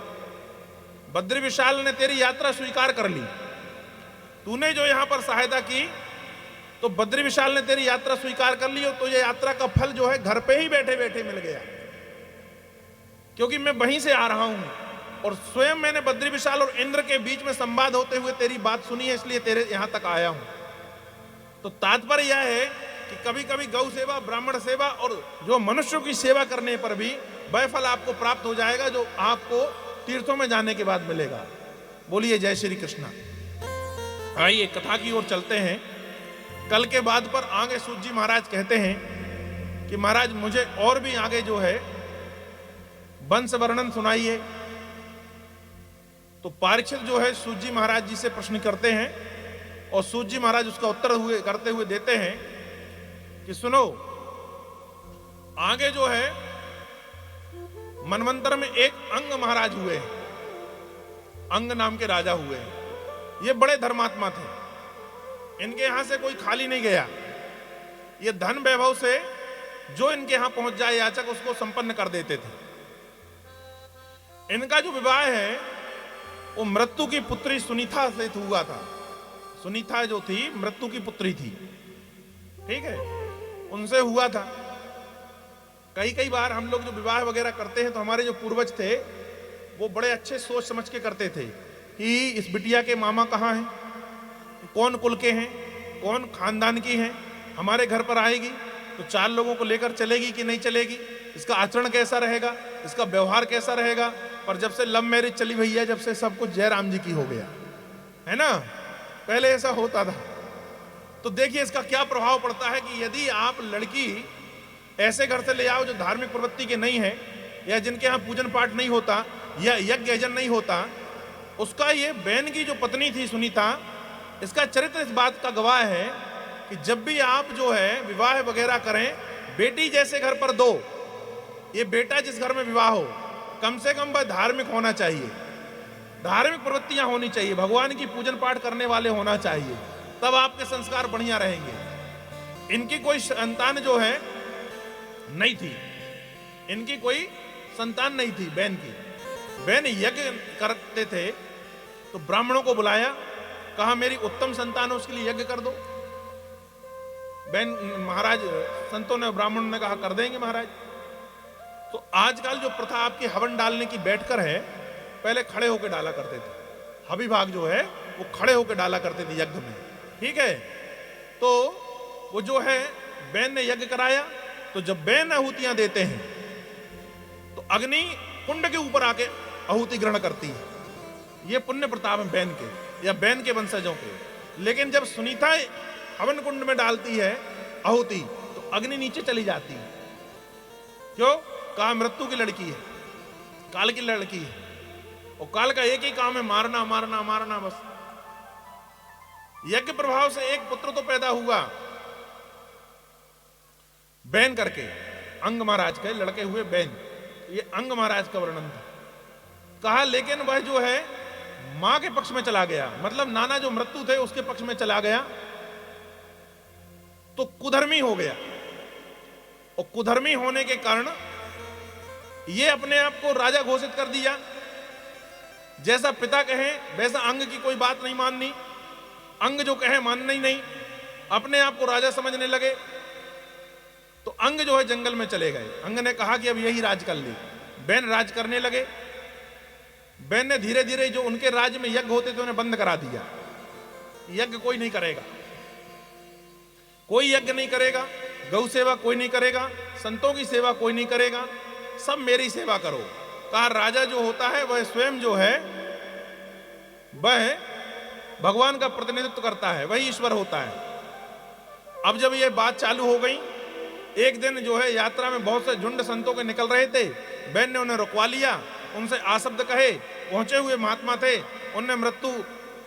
बद्री विशाल ने तेरी यात्रा स्वीकार कर ली, तूने जो यहां पर सहायता की तो बद्री विशाल ने तेरी यात्रा स्वीकार कर ली, और तुझे यात्रा का फल जो है घर पे ही बैठे बैठे मिल गया, क्योंकि मैं वहीं से आ रहा हूं और स्वयं मैंने बद्री विशाल और इंद्र के बीच में संवाद होते हुए तेरी बात सुनी है, इसलिए तेरे यहां तक आया हूं। तो तात्पर्य यह है कि कभी कभी गौ सेवा, ब्राह्मण सेवा और जो मनुष्यों की सेवा करने पर भी वह फल आपको प्राप्त हो जाएगा जो आपको तीर्थों में जाने के बाद मिलेगा। बोलिए जय श्री कृष्णा। आइए कथा की ओर चलते हैं। कल के बाद पर आगे सूत जी महाराज कहते हैं कि महाराज मुझे और भी आगे जो है वंश वर्णन सुनाइए। तो परीक्षित जो है सूत जी महाराज जी से प्रश्न करते हैं, और सूत जी महाराज उसका उत्तर करते हुए देते हैं कि सुनो, आगे जो है मनवंतर में एक अंग महाराज हुए हैं, अंग नाम के राजा हुए हैं। ये बड़े धर्मात्मा थे, इनके यहां से कोई खाली नहीं गया। ये धन वैभव से जो इनके यहां पहुंच जाए याचक उसको संपन्न कर देते थे। इनका जो विवाह है वो मृत्यु की पुत्री सुनीता से हुआ था। सुनीता जो थी मृत्यु की पुत्री थी, ठीक है, उनसे हुआ था। कई बार हम लोग जो विवाह वगैरह करते हैं तो हमारे जो पूर्वज थे वो बड़े अच्छे सोच समझ के करते थे कि इस बिटिया के मामा कहाँ हैं, कौन कुल के हैं, कौन खानदान की हैं, हमारे घर पर आएगी तो 4 लोगों को लेकर चलेगी कि नहीं चलेगी, इसका आचरण कैसा रहेगा, इसका व्यवहार कैसा रहेगा। पर जब से लव मैरिज चली भैया, जब से सब कुछ जयराम जी की हो गया है ना, पहले ऐसा होता था। तो देखिए इसका क्या प्रभाव पड़ता है कि यदि आप लड़की ऐसे घर से ले आओ जो धार्मिक प्रवृत्ति के नहीं है, या जिनके यहाँ पूजन पाठ नहीं होता, या यज्ञ यजन नहीं होता, उसका ये बहन की जो पत्नी थी सुनीता, इसका चरित्र इस बात का गवाह है कि जब भी आप जो है विवाह वगैरह करें, बेटी जैसे घर पर दो। ये बेटा जिस घर में विवाह हो, कम से कम वह धार्मिक होना चाहिए, धार्मिक प्रवृत्तियां होनी चाहिए, भगवान की पूजन पाठ करने वाले होना चाहिए, तब आपके संस्कार बढ़िया रहेंगे। इनकी कोई संतान जो है नहीं थी, इनकी कोई संतान नहीं थी बहन की। बहन यज्ञ करते थे तो ब्राह्मणों को बुलाया, कहा मेरी उत्तम संतान है उसके लिए यज्ञ कर दो। बहन महाराज संतों ने, ब्राह्मणों ने कहा कर देंगे महाराज। तो आजकल जो प्रथा आपकी हवन डालने की बैठकर है, पहले खड़े होकर डाला करते थे। हवि भाग जो है वो खड़े होकर डाला करते थे यज्ञ में, ठीक है। तो वो जो है बहन ने यज्ञ कराया, तो जब बहन आहुतियां देते हैं तो अग्नि कुंड के ऊपर आके आहुति ग्रहण करती है। ये पुण्य प्रताप है बहन के या बहन के वंशजों के। लेकिन जब सुनीता हवन कुंड में डालती है आहुति, तो अग्नि नीचे चली जाती है। क्यों? कहा मृत्यु की लड़की है, काल की लड़की है, और काल का एक ही काम है मारना मारना मारना बस। यज्ञ प्रभाव से एक पुत्र तो पैदा हुआ बहन करके, अंग महाराज के लड़के हुए बहन। ये अंग महाराज का वर्णन था। कहा लेकिन वह जो है मां के पक्ष में चला गया, मतलब नाना जो मृत्यु थे उसके पक्ष में चला गया, तो कुधर्मी हो गया। और कुधर्मी होने के कारण ये अपने आप को राजा घोषित कर दिया। जैसा पिता कहे वैसा अंग की कोई बात नहीं माननी, अंग जो कहे मानना ही नहीं, अपने आप को राजा समझने लगे। तो अंग जो है जंगल में चले गए। अंग ने कहा कि अब यही राज कर ले। बहन राज करने लगे। बहन ने धीरे धीरे जो उनके राज्य में यज्ञ होते थे उन्हें बंद करा दिया। यज्ञ कोई नहीं करेगा, कोई यज्ञ नहीं करेगा, गौ सेवा कोई नहीं करेगा, संतों की सेवा कोई नहीं करेगा, सब मेरी सेवा करो। कहा राजा जो होता है वह स्वयं जो है वह भगवान का प्रतिनिधित्व करता है, वही ईश्वर होता है। अब जब ये बात चालू हो गई, एक दिन जो है यात्रा में बहुत से झुंड संतों के निकल रहे थे। बहन ने उन्हें रुकवा लिया, उनसे आशब्द कहे, पहुंचे हुए महात्मा थे, उन्हें मृत्यु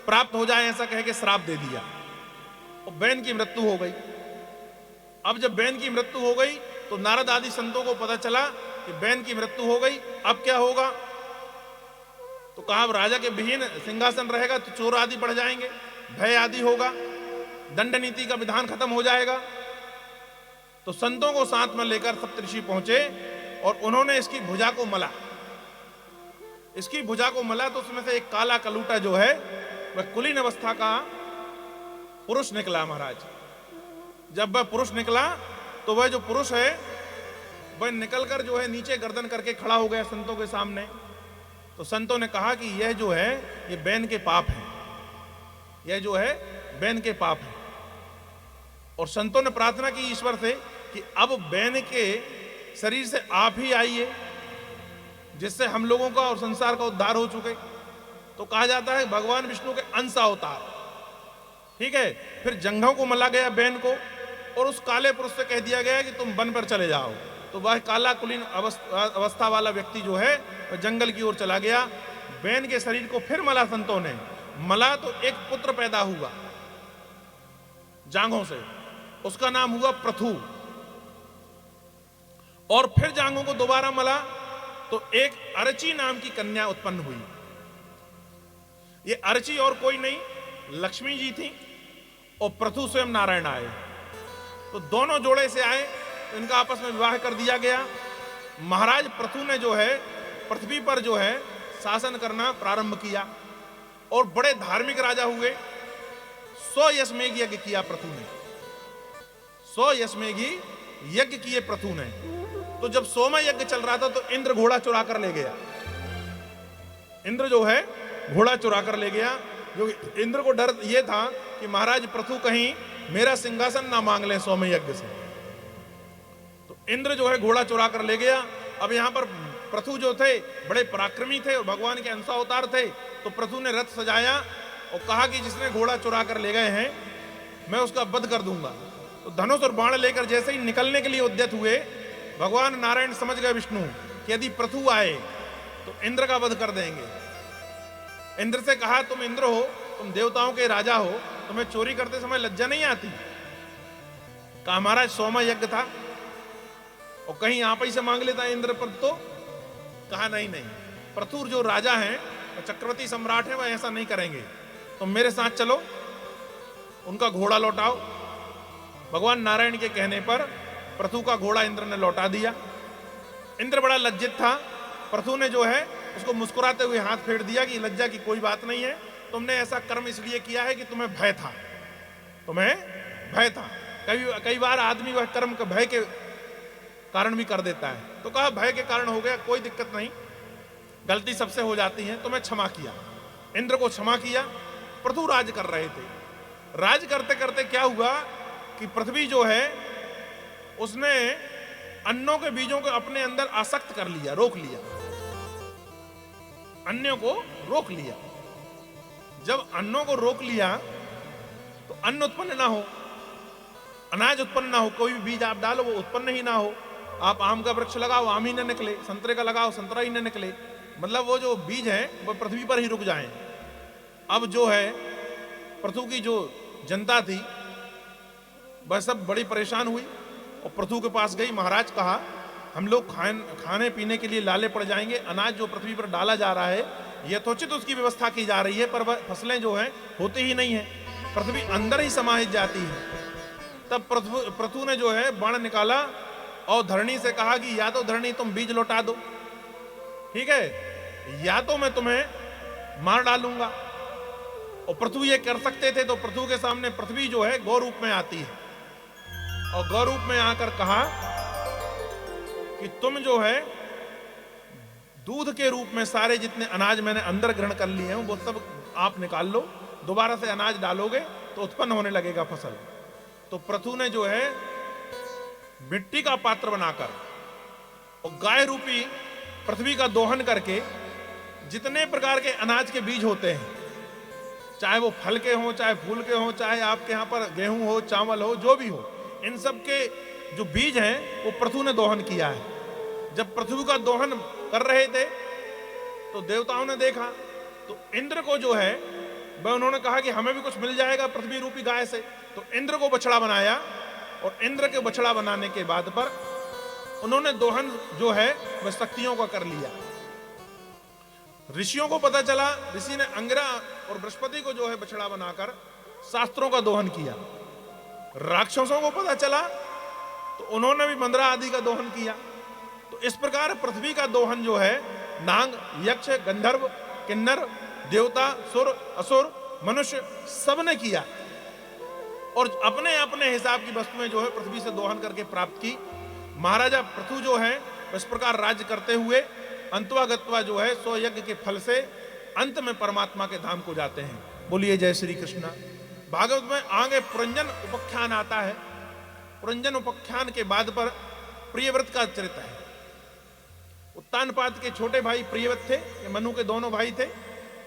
प्राप्त हो जाए ऐसा कह के श्राप दे दिया, और बहन की मृत्यु हो गई। अब जब बहन की मृत्यु हो गई तो नारद आदि संतों को पता चला कि बहन की मृत्यु हो गई, अब क्या होगा। तो कहा अब राजा के विहीन सिंहासन रहेगा तो चोर आदि बढ़ जाएंगे, भय आदि होगा, दंड नीति का विधान खत्म हो जाएगा। तो संतों को साथ में लेकर सप्तऋषि पहुंचे और उन्होंने इसकी भुजा को मला। इसकी भुजा को मला तो उसमें से एक काला कलूटा जो है वह कुलीन अवस्था का पुरुष निकला महाराज। जब वह पुरुष निकला तो वह जो पुरुष है वह निकलकर जो है नीचे गर्दन करके खड़ा हो गया संतों के सामने। तो संतों ने कहा कि यह जो है ये बहन के पाप है, यह जो है बहन के पाप है। और संतों ने प्रार्थना की ईश्वर से कि अब बहन के शरीर से आप ही आइए, जिससे हम लोगों का और संसार का उद्धार हो चुके। तो कहा जाता है भगवान विष्णु के अंश अवतार, ठीक है। फिर जंघों को मला गया बहन को, और उस काले पुरुष से कह दिया गया कि तुम वन पर चले जाओ। तो वह काला कुलीन अवस्था वाला व्यक्ति जो है वह जंगल की ओर चला गया। बहन के शरीर को फिर मला संतों ने, मला तो एक पुत्र पैदा हुआ जांघों से, उसका नाम हुआ पृथु। और फिर जांघों को दोबारा मला तो एक अर्ची नाम की कन्या उत्पन्न हुई। ये अर्ची और कोई नहीं, लक्ष्मी जी थी, और पृथु स्वयं नारायण आए। तो दोनों जोड़े से आए, तो इनका आपस में विवाह कर दिया गया। महाराज पृथु ने जो है पृथ्वी पर जो है शासन करना प्रारंभ किया और बड़े धार्मिक राजा हुए। 100 यज्ञ यज्ञ किया पृथु ने, 100 यज्ञ यज्ञ किए पृथु ने। तो जब 100वां यज्ञ चल रहा था तो इंद्र घोड़ा चुरा कर ले गया। इंद्र जो है घोड़ा चुरा कर ले गया, जो इंद्र को डर यह था कि महाराज पृथु कहीं मेरा सिंहासन ना मांग ले 100वें यज्ञ से। तो इंद्र जो है घोड़ा चुरा कर ले गया। अब यहां पर पृथु जो थे बड़े पराक्रमी थे और भगवान के अंशावतार थे। तो पृथु ने रथ सजाया और कहा कि जिसने घोड़ा चुरा कर ले गए हैं मैं उसका वध कर दूंगा। तो धनुष और बाण लेकर जैसे ही निकलने के लिए उद्यत हुए, भगवान नारायण समझ गए विष्णु कि यदि पृथु आए तो इंद्र का वध कर देंगे। इंद्र से कहा तुम इंद्र हो, तुम देवताओं के राजा हो, तुम्हें चोरी करते समय लज्जा नहीं आती? कहा महाराज 100वां यज्ञ था और कहीं आप ही से मांग लेता इंद्र पर तो? कहा नहीं नहीं, प्रथुर जो राजा हैं और चक्रवर्ती सम्राट हैं वह ऐसा नहीं करेंगे, तो मेरे साथ चलो, उनका घोड़ा लौटाओ। भगवान नारायण के कहने पर प्रथु का घोड़ा इंद्र ने लौटा दिया। इंद्र बड़ा लज्जित था, प्रथु ने जो है उसको मुस्कुराते हुए हाथ फेर दिया कि लज्जा की कोई बात नहीं है, तुमने ऐसा कर्म इसलिए किया है कि तुम्हें भय था, तुम्हें भय था। कई बार आदमी वह कर्म के भय के कारण भी कर देता है, तो कहा भय के कारण हो गया, कोई दिक्कत नहीं, गलती सबसे हो जाती है, तो मैं क्षमा किया। इंद्र को क्षमा किया। प्रथु राज कर रहे थे। राज करते करते क्या हुआ कि पृथ्वी जो है उसने अन्नों के बीजों को अपने अंदर आसक्त कर लिया, रोक लिया, अन्यों को रोक लिया। जब अन्नों को रोक लिया तो अन्न उत्पन्न ना हो, अनाज उत्पन्न ना हो, कोई भी बीज आप डालो वो उत्पन्न ही ना हो। आप आम का वृक्ष लगाओ, आम ही न निकले, संतरे का लगाओ, संतरा ही न निकले, मतलब वो जो बीज है वो पृथ्वी पर ही रुक जाएं। अब जो है पृथु की जो जनता थी वह सब बड़ी परेशान हुई और पृथु के पास गई। महाराज कहा हम लोग खाने पीने के लिए लाले पड़ जाएंगे, अनाज जो पृथ्वी पर डाला जा रहा है यथोचित उसकी व्यवस्था की जा रही है, पर वह फसलें जो हैं होती ही नहीं है, पृथ्वी अंदर ही समाहित जाती है। तब पृथु ने जो है बाण निकाला और धरणी से कहा कि या तो धरणी तुम बीज लौटा दो, ठीक है, या तो मैं तुम्हें मार डालूंगा। और पृथु ये कर सकते थे, तो पृथु के सामने पृथ्वी जो है गौ रूप में आती है और गौ रूप में आकर कहा कि तुम जो है दूध के रूप में सारे जितने अनाज मैंने अंदर ग्रहण कर लिए हैं वो सब आप निकाल लो, दोबारा से अनाज डालोगे तो उत्पन्न होने लगेगा फसल। तो पृथु ने जो है मिट्टी का पात्र बनाकर और गाय रूपी पृथ्वी का दोहन करके जितने प्रकार के अनाज के बीज होते हैं, चाहे वो फल के हों, चाहे फूल के हों, चाहे आपके यहां पर गेहूं हो, चावल हो, जो भी हो, इन सब के जो बीज हैं वो पृथु ने दोहन किया है। जब पृथ्वी का दोहन कर रहे थे तो देवताओं ने देखा, तो इंद्र को जो है वह उन्होंने कहा कि हमें भी कुछ मिल जाएगा पृथ्वी रूपी गाय से, तो इंद्र को बछड़ा बनाया और इंद्र के बछड़ा बनाने के बाद पर उन्होंने दोहन जो है वह शक्तियों का कर लिया। ऋषियों को पता चला, ऋषि ने अंगिरा और बृहस्पति को जो है बछड़ा बनाकर शास्त्रों का दोहन किया। राक्षसों को पता चला तो उन्होंने भी मंदरा आदि का दोहन किया। तो इस प्रकार पृथ्वी का दोहन जो है नाग, यक्ष, गंधर्व, किन्नर, देवता, सुर, असुर, मनुष्य सबने किया और अपने अपने हिसाब की वस्तुएं जो है पृथ्वी से दोहन करके प्राप्त की। महाराजा पृथु जो है इस प्रकार राज्य करते हुए अंतवागत्वा जो है 100 यज्ञ के फल से अंत में परमात्मा के धाम को जाते हैं। बोलिए जय श्री कृष्ण। भागवत में आगे पुरंजन उपाख्यान आता है। पुरंजन उपाख्यान के बाद पर प्रियव्रत का चरित्र है। उत्तानपाद के छोटे भाई प्रियव्रत थे, ये मनु के दोनों भाई थे।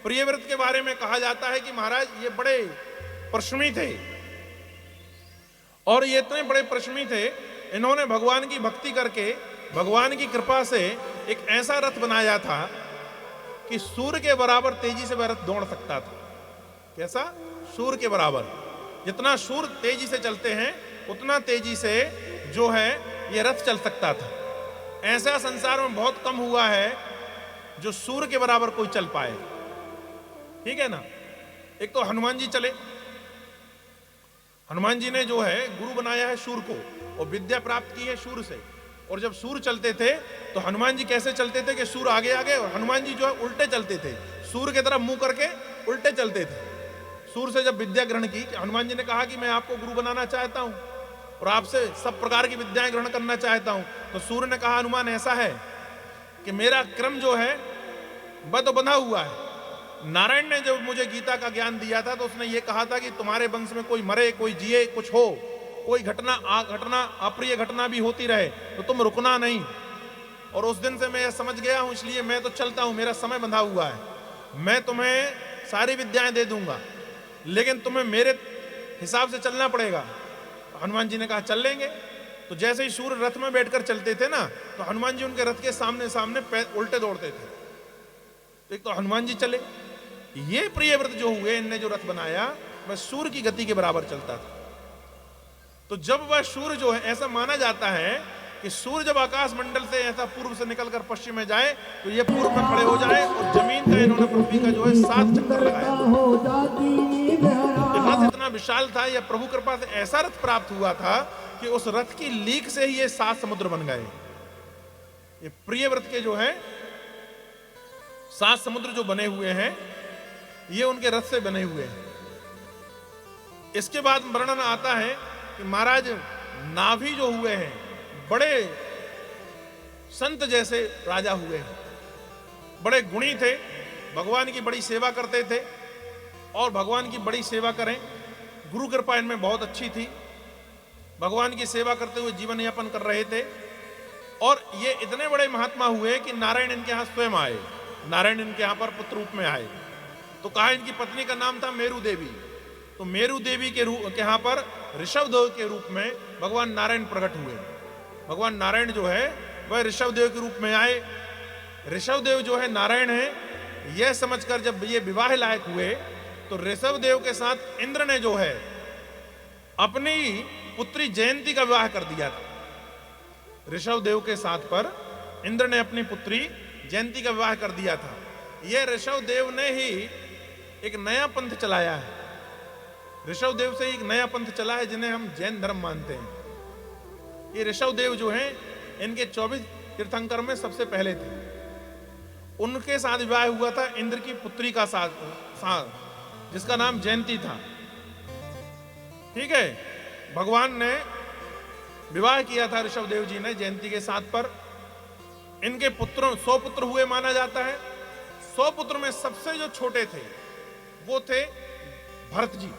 प्रियव्रत के बारे में कहा जाता है कि महाराज ये बड़े परिश्रमी थे और ये इतने बड़े परिश्रमी थे, इन्होंने भगवान की भक्ति करके भगवान की कृपा से एक ऐसा रथ बनाया था कि सूर्य के बराबर तेजी से वह रथ दौड़ सकता था। कैसा? सूर्य के बराबर। जितना सूर्य तेजी से चलते हैं उतना तेजी से जो है ये रथ चल सकता था। ऐसा संसार में बहुत कम हुआ है जो सूर्य के बराबर कोई चल पाए, ठीक है ना। एक तो हनुमान जी चले, हनुमान जी ने जो है गुरु बनाया है सूर्य को और विद्या प्राप्त की है सूर्य से। और जब सूर्य चलते थे तो हनुमान जी कैसे चलते थे कि सूर्य आगे आगे और हनुमान जी जो है उल्टे चलते थे, सूर्य की तरफ मुंह करके उल्टे चलते थे। सूर्य से जब विद्या ग्रहण की, हनुमान जी ने कहा कि मैं आपको गुरु बनाना चाहता हूं और आपसे सब प्रकार की विद्याएं ग्रहण करना चाहता हूं। तो सूर्य ने कहा हनुमान ऐसा है कि मेरा क्रम जो है वह तो बंधा हुआ है। नारायण ने जब मुझे गीता का ज्ञान दिया था तो उसने ये कहा था कि तुम्हारे वंश में कोई मरे, कोई जिए, कुछ हो, कोई घटना अप्रिय घटना भी होती रहे तो तुम रुकना नहीं। और उस दिन से मैं समझ गया हूं, इसलिए मैं तो चलता हूं, मेरा समय बंधा हुआ है। मैं तुम्हें सारी विद्याएं दे दूंगा लेकिन तुम्हें मेरे हिसाब से चलना पड़ेगा। हनुमान जी ने कहा चल लेंगे। तो जैसे ही सूर्य रथ में बैठकर चलते थे ना तो हनुमान जी उनके रथ के सामने सामने उल्टे दौड़ते थे। तो एक तो हनुमान जी चले, ये प्रियव्रत जो हुए, इनने जो रथ बनाया वह सूर्य की गति के बराबर चलता था। तो जब वह सूर्य जो है, ऐसा माना जाता है कि सूर्य जब आकाश मंडल से ऐसा पूर्व से निकलकर पश्चिम में जाए तो ये पूर्व में खड़े हो जाए और जमीन का इन्होंने पृथ्वी का जो है 7 चक्कर लगाया। रथ इतना विशाल था, यह प्रभु कृपा से ऐसा रथ प्राप्त हुआ था कि उस रथ की लीक से ही ये 7 समुद्र बन गए। ये प्रिय व्रत के जो है 7 समुद्र जो बने हुए हैं ये उनके रथ से बने हुए हैं। इसके बाद वर्णन आता है कि महाराज नाभि जो हुए हैं बड़े संत जैसे राजा हुए हैं, बड़े गुणी थे, भगवान की बड़ी सेवा करते थे और भगवान की बड़ी सेवा करें, गुरु कृपा इनमें बहुत अच्छी थी, भगवान की सेवा करते हुए जीवन यापन कर रहे थे। और ये इतने बड़े महात्मा हुए कि नारायण इनके यहाँ स्वयं आए, नारायण इनके यहाँ पर पुत्र रूप में आए। तो कहा इनकी पत्नी का नाम था मेरु देवी, तो मेरु देवी के यहाँ पर ऋषभ देव के रूप में भगवान नारायण प्रकट हुए। भगवान नारायण जो है वह ऋषभ देव के रूप में आए। ऋषभ देव जो है नारायण है, यह समझकर जब ये विवाह लायक हुए तो ऋषभ देव के साथ इंद्र ने जो है अपनी पुत्री जयंती का विवाह कर दिया था। ऋषभ देव के साथ पर इंद्र ने अपनी पुत्री जयंती का विवाह कर दिया था। यह ऋषभ देव ने ही एक नया पंथ चलाया है, ऋषभ देव से एक नया पंथ चला है जिन्हें हम जैन धर्म मानते हैं। ये ऋषभ देव जो हैं इनके 24 तीर्थंकर में सबसे पहले थे। उनके साथ विवाह हुआ था इंद्र की पुत्री का साथ जिसका नाम जयंती था। ठीक है, भगवान ने विवाह किया था ऋषभ देव जी ने जयंती के साथ पर। इनके पुत्रों 100 पुत्र हुए माना जाता है। 100 पुत्र में सबसे जो छोटे थे वो थे भरत जी,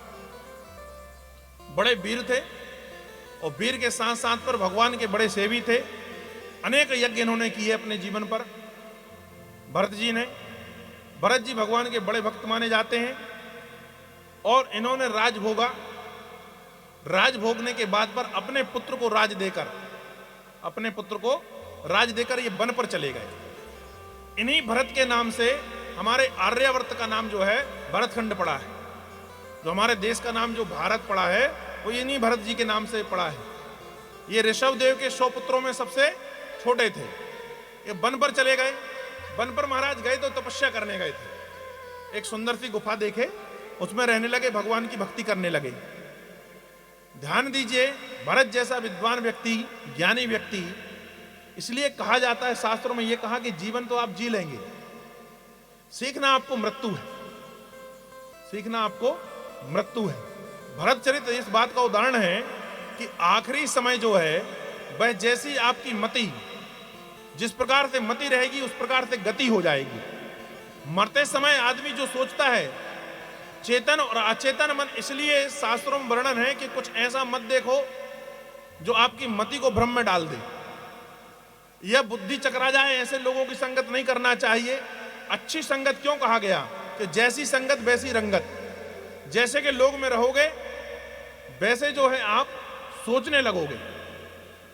बड़े वीर थे और वीर के साथ साथ पर भगवान के बड़े सेवी थे। अनेक यज्ञ इन्होंने किए अपने जीवन पर भरत जी ने। भरत जी भगवान के बड़े भक्त माने जाते हैं और इन्होंने राज भोगा। राज भोगने के बाद पर अपने पुत्र को राज देकर ये वन पर चले गए। इन्हीं भरत के नाम से हमारे आर्यावर्त का नाम जो है भरतखंड पड़ा है। जो हमारे देश का नाम जो भारत पड़ा है वो इन्हीं भरत जी के नाम से पड़ा है। ये ऋषभ देव के 100 पुत्रों में सबसे छोटे थे। ये वन पर चले गए। वन पर महाराज गए तो तपस्या करने गए थे। एक सुंदर सी गुफा देखे, उसमें रहने लगे, भगवान की भक्ति करने लगे। ध्यान दीजिए, भरत जैसा विद्वान व्यक्ति, ज्ञानी व्यक्ति, इसलिए कहा जाता है शास्त्रों में यह कहा कि जीवन तो आप जी लेंगे, सीखना आपको मृत्यु है, सीखना आपको मृत्यु है। भरत चरित्र इस बात का उदाहरण है कि आखिरी समय जो है वह जैसी आपकी मति, जिस प्रकार से मति रहेगी उस प्रकार से गति हो जाएगी। मरते समय आदमी जो सोचता है, चेतन और अचेतन मन, इसलिए शास्त्रों में वर्णन है कि कुछ ऐसा मत देखो जो आपकी मति को भ्रम में डाल दे, यह बुद्धि चकरा जाए। ऐसे लोगों की संगत नहीं करना चाहिए। अच्छी संगत क्यों कहा गया कि जैसी संगत वैसी रंगत, जैसे के लोग में रहोगे वैसे जो है आप सोचने लगोगे।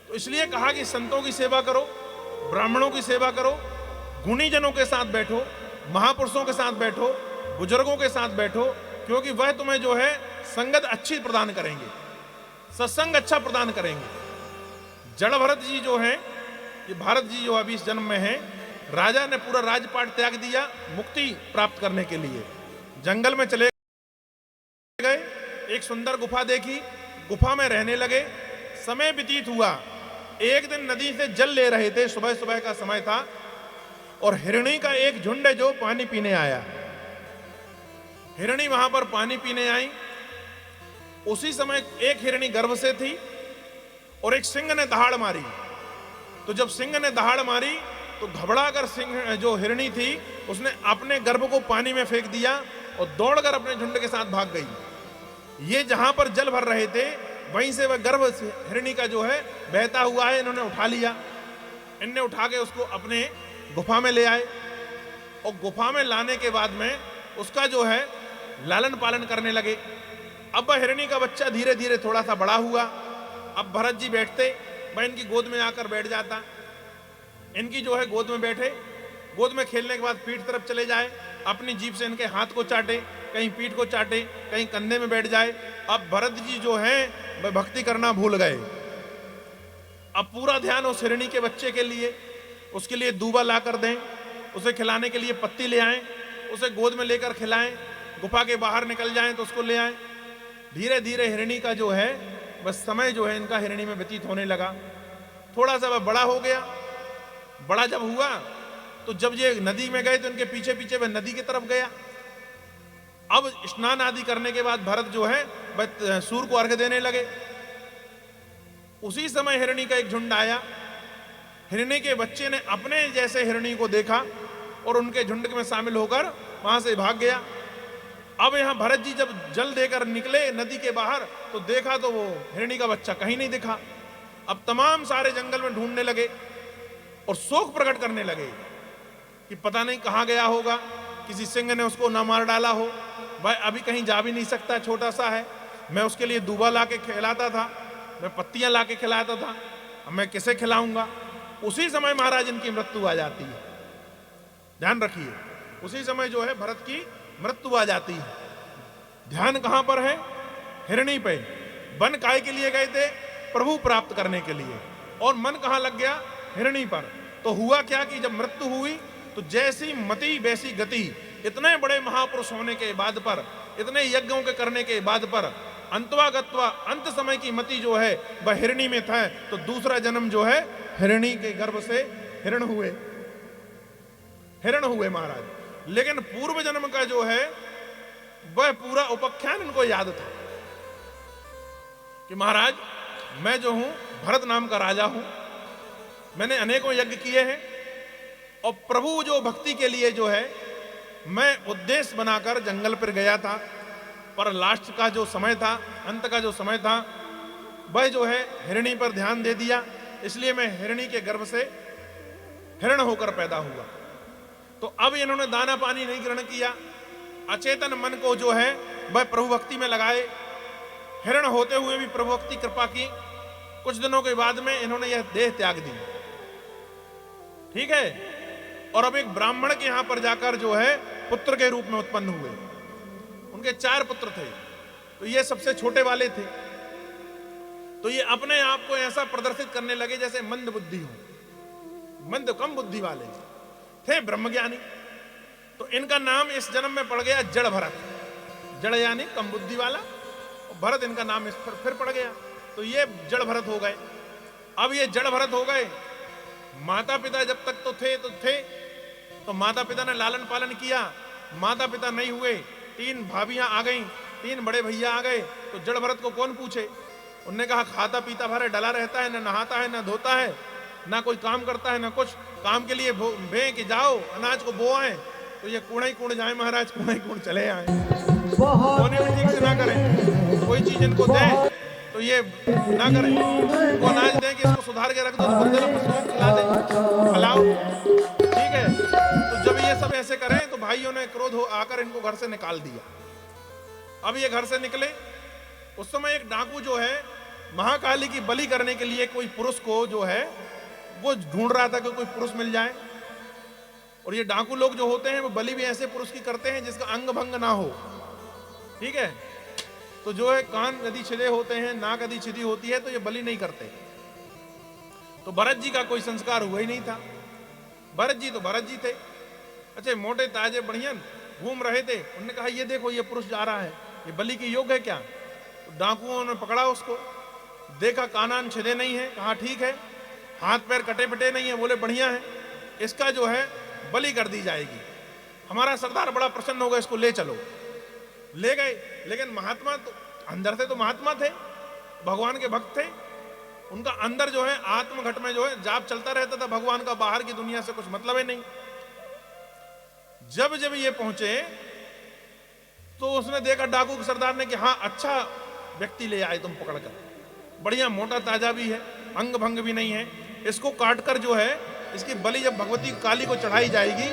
तो इसलिए कहा कि संतों की सेवा करो, ब्राह्मणों की सेवा करो, गुणीजनों के साथ बैठो, महापुरुषों के साथ बैठो, बुजुर्गों के साथ बैठो, क्योंकि वह तुम्हें जो है संगत अच्छी प्रदान करेंगे, सत्संग अच्छा प्रदान करेंगे। जड़ भरत जी जो हैं, ये भारत जी जो अभी इस जन्म में हैं, राजा ने पूरा राजपाट त्याग दिया मुक्ति प्राप्त करने के लिए। जंगल में चले गए, एक सुंदर गुफा देखी, गुफा में रहने लगे। समय व्यतीत हुआ। एक दिन नदी से जल ले रहे थे, सुबह सुबह का समय था, और हिरणी का एक झुंड है जो पानी पीने आया। हिरणी वहां पर पानी पीने आई। उसी समय एक हिरणी गर्भ से थी और एक सिंह ने दहाड़ मारी। तो जब सिंह ने दहाड़ मारी तो घबराकर सिंह जो हिरणी थी उसने अपने गर्भ को पानी में फेंक दिया और दौड़कर अपने झुंड के साथ भाग गई। ये जहां पर जल भर रहे थे वहीं से वह गर्भ हिरणी का जो है बहता हुआ है, इन्होंने उठा लिया। इनने उठा के उसको अपने गुफा में ले आए और गुफा में लाने के बाद में उसका जो है लालन पालन करने लगे। अब वह हिरणी का बच्चा धीरे धीरे थोड़ा सा बड़ा हुआ। अब भरत जी बैठते, वह इनकी गोद में आकर बैठ जाता, इनकी जो है गोद में बैठे, गोद में खेलने के बाद पीठ तरफ चले जाए, अपनी जीभ से इनके हाथ को चाटे, कहीं पीठ को चाटे, कहीं कंधे में बैठ जाए। अब भरत जी जो हैं वह भक्ति करना भूल गए। अब पूरा ध्यान उस हिरणी के बच्चे के लिए, उसके लिए दूबा ला कर दें, उसे खिलाने के लिए पत्ती ले आएं, उसे गोद में लेकर खिलाएं, गुफा के बाहर निकल जाएं तो उसको ले आएं। धीरे धीरे हिरणी का जो है बस समय जो है इनका हिरणी में व्यतीत होने लगा। थोड़ा सा वह बड़ा हो गया। बड़ा जब हुआ तो जब ये नदी में गए तो इनके पीछे पीछे वह नदी की तरफ गया। अब स्नान आदि करने के बाद भरत जो है वह सूर्य को अर्घ्य देने लगे। उसी समय हिरणी का एक झुंड आया। हिरणी के बच्चे ने अपने जैसे हिरणी को देखा और उनके झुंड में शामिल होकर वहां से भाग गया। अब यहां भरत जी जब जल देकर निकले नदी के बाहर तो देखा तो वो हिरणी का बच्चा कहीं नहीं दिखा। अब तमाम सारे जंगल में ढूंढने लगे और शोक प्रकट करने लगे कि पता नहीं कहां गया होगा, किसी सिंह ने उसको ना मार डाला हो, भाई अभी कहीं जा भी नहीं सकता, छोटा सा है। मैं उसके लिए दूबा ला के खिलाता था, मैं पत्तियां ला के खिलाता था, अब मैं किसे खिलाऊंगा। उसी समय महाराज इनकी मृत्यु आ जाती है। ध्यान रखिए, उसी समय जो है भरत की मृत्यु आ जाती है। ध्यान कहां पर है? हिरणी पे। वन काय के लिए गए थे? प्रभु प्राप्त करने के लिए। और मन कहां लग गया? हिरणी पर। तो हुआ क्या कि जब मृत्यु हुई तो जैसी मति वैसी गति। इतने बड़े महापुरुष होने के बाद पर, इतने यज्ञों के करने के बाद पर अंतवागत्वा अंत समय की मति जो है वह हिरणी में था। तो दूसरा जन्म जो है हिरणी के गर्भ से हिरण हुए महाराज। लेकिन पूर्व जन्म का जो है वह पूरा उपाख्यान इनको याद था कि महाराज मैं जो हूं भरत नाम का राजा हूं, मैंने अनेकों यज्ञ किए हैं और प्रभु जो भक्ति के लिए जो है मैं उद्देश्य बनाकर जंगल पर गया था, पर लास्ट का जो समय था, अंत का जो समय था, वह जो है हिरणी पर ध्यान दे दिया। इसलिए मैं हिरणी के गर्भ से हिरण होकर पैदा हुआ। तो अब इन्होंने दाना पानी नहीं ग्रहण किया, अचेतन मन को जो है वह प्रभु भक्ति में लगाए। हिरण होते हुए भी प्रभु भक्ति कृपा की। कुछ दिनों के बाद में इन्होंने यह देह त्याग दी। ठीक है। और अब एक ब्राह्मण के यहां पर जाकर जो है पुत्र के रूप में उत्पन्न हुए। उनके 4 पुत्र थे, तो ये सबसे छोटे वाले थे। तो ये अपने आप को ऐसा प्रदर्शित करने लगे जैसे मंद बुद्धि हो, मंद कम बुद्धि वाले थे, ब्रह्मज्ञानी। तो इनका नाम इस जन्म में पड़ गया जड़ भरत। जड़ यानी कम बुद्धि वाला, और भरत इनका नाम इस पर फिर पड़ गया। तो ये जड़ भरत हो गए। अब ये जड़ भरत हो गए। माता पिता जब तक तो थे तो माता पिता ने लालन पालन किया। माता पिता नहीं हुए, 3 भाभियां आ गईं, 3 बड़े भैया आ गए। तो जड़ भरत को कौन पूछे? उनने कहा खाता पीता भरे डला रहता है, न नहाता है न धोता है, ना कोई काम करता है ना कुछ। काम के लिए भें कि जाओ अनाज को बो आए, तो ये कूड़ा ही कूड़ जाए महाराज, कूड़ा ही कूड़ चले आए। बोने में ठीक से ना करें, कोई चीज इनको दें तो ये ना करें, इनको अनाज दें कि इसको सुधार के रख दो, खिला दें, खिलाओ। ठीक है। तो जब ये सब ऐसे करें तो भाइयों ने क्रोध हो आकर इनको घर से निकाल दिया। अब ये घर से निकले, उस समय एक डाकू जो है महाकाली की बलि करने के लिए कोई पुरुष को जो है वो ढूंढ रहा था कि कोई पुरुष मिल जाए। और ये डाकू लोग जो होते हैं वो बलि भी ऐसे पुरुष की करते हैं जिसका अंग भंग ना हो। ठीक है। तो जो है कान यदि छिदे होते हैं, नाक यदि छिदी होती है, तो ये बलि नहीं करते। तो भरत जी का कोई संस्कार हुआ ही नहीं था। भरत जी तो भरत जी थे, अच्छे मोटे ताजे बढ़िया घूम रहे थे। उन्होंने कहा ये देखो ये पुरुष जा रहा है, ये बलि की योग्य है क्या? तो डाकुओं ने पकड़ा उसको, देखा कानान छिदे नहीं है, कहा ठीक है, हाथ पैर कटे पिटे नहीं है, बोले बढ़िया है, इसका जो है बलि कर दी जाएगी। हमारा सरदार बड़ा प्रसन्न होगा, इसको ले चलो। ले गए। लेकिन महात्मा तो अंदर से तो महात्मा थे, भगवान के भक्त थे। उनका अंदर जो है आत्मघट में जो है जाप चलता रहता था भगवान का, बाहर की दुनिया से कुछ मतलब है नहीं। जब जब ये पहुंचे तो उसने देखा डाकू के सरदार ने कि हाँ अच्छा व्यक्ति ले आए तुम पकड़कर, बढ़िया मोटा ताजा भी है, अंग भंग भी नहीं है, इसको काटकर जो है इसकी बलि जब भगवती काली को चढ़ाई जाएगी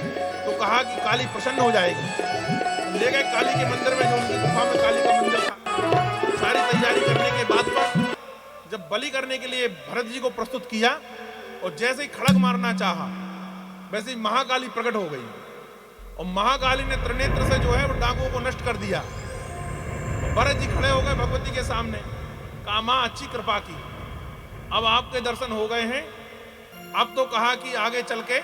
तो कहा कि काली प्रसन्न हो जाएगी। ले गए काली के मंदिर में, जो उनकी गुफा में काली का मंदिर था। सारी तैयारी करने के बाद पर जब बलि करने के लिए भरत जी को प्रस्तुत किया और जैसे ही खड़ग मारना चाहा वैसे ही महाकाली प्रकट हो गई और महाकाली ने त्रिनेत्र से जो है वो डाकुओं को नष्ट कर दिया। भरत जी खड़े हो गए भगवती के सामने, कहा मां अच्छी कृपा की, अब आपके दर्शन हो गए हैं, अब तो कहा कि आगे चल के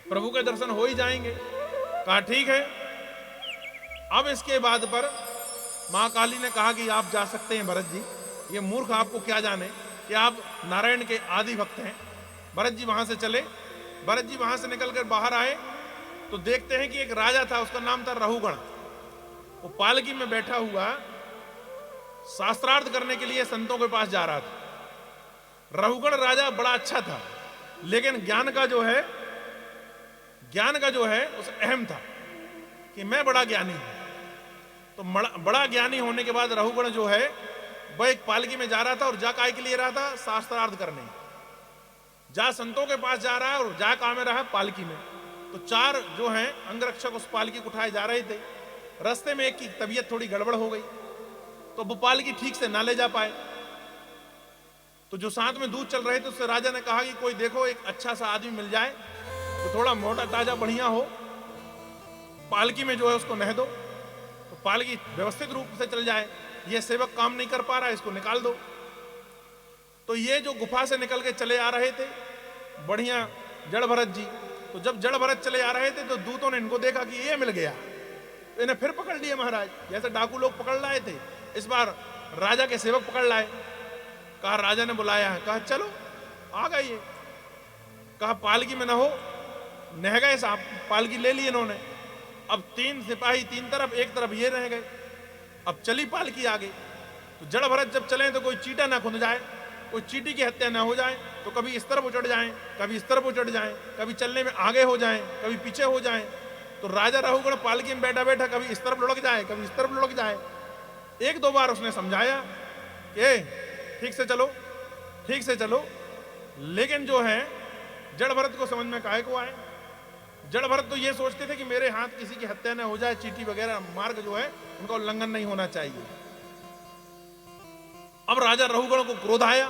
प्रभु के दर्शन हो ही जाएंगे। कहा ठीक है। अब इसके बाद पर मां काली ने कहा कि आप जा सकते हैं भरत जी, ये मूर्ख आपको क्या जाने कि आप नारायण के आदि भक्त हैं। भरत जी वहां से चले। भरत जी वहां से निकलकर बाहर आए तो देखते हैं कि एक राजा था, उसका नाम था रहुगण। वो पालकी में बैठा हुआ शास्त्रार्थ करने के लिए संतों के पास जा रहा था। रहुगण राजा बड़ा अच्छा था, लेकिन ज्ञान का जो है उस अहम था कि मैं बड़ा ज्ञानी हूं। तो बड़ा ज्ञानी होने के बाद रहुगण जो है वह एक पालकी में जा रहा था और जा काय के लिए रहा था, शास्त्रार्थ करने। जा संतों के पास जा रहा है और जा काम में रहा पालकी में। तो 4 जो हैं अंगरक्षक उस पालकी को उठाए जा रहे थे। रास्ते में एक की तबीयत थोड़ी गड़बड़ हो गई तो वो पालकी ठीक से ना ले जा पाए। तो जो साथ में दूध चल रहे थे उससे राजा ने कहा कि कोई देखो एक अच्छा सा आदमी मिल जाए तो थोड़ा मोटा ताजा बढ़िया हो, पालकी में जो है उसको नह दो तो पालकी व्यवस्थित रूप से चल जाए। ये सेवक काम नहीं कर पा रहा है, इसको निकाल दो। तो ये जो गुफा से निकल के चले आ रहे थे बढ़िया जड़ भरत जी, तो जब जड़ भरत चले आ रहे थे तो दूतों ने इनको देखा कि ये मिल गया तो इन्हें फिर पकड़ लिए महाराज। जैसे डाकू लोग पकड़ लाए थे, इस बार राजा के सेवक पकड़ लाए। कहा राजा ने बुलाया है, कहा चलो आ गए। कहा पालकी में न हो, नह गए साहब, पालकी ले ली इन्होंने। अब 3 सिपाही 3 तरफ, एक तरफ ये रह गए। अब चली पालकी आगे। तो जड़ भरत जब चले तो कोई चीटा ना खुद जाए, कोई चीटी की हत्या ना हो जाए, तो कभी इस तरफ उचड़ जाएं, कभी इस तरफ उचड़ जाएं, कभी चलने में आगे हो जाएं, कभी पीछे हो जाएं। तो राजा रहुगण पालकी में बैठा बैठा कभी इस तरफ लुढ़क जाए, कभी इस तरफ लुढ़क जाए। 1-2 बार उसने समझाया कि ठीक से चलो, ठीक से चलो, लेकिन जो है जड़ भरत को समझ में काहे को आए। जड़ भरत तो ये सोचते थे कि मेरे हाथ किसी की हत्या न हो जाए, चीटी वगैरह मार्ग जो है उनका उल्लंघन नहीं होना चाहिए। अब राजा रहुगण को क्रोध आया,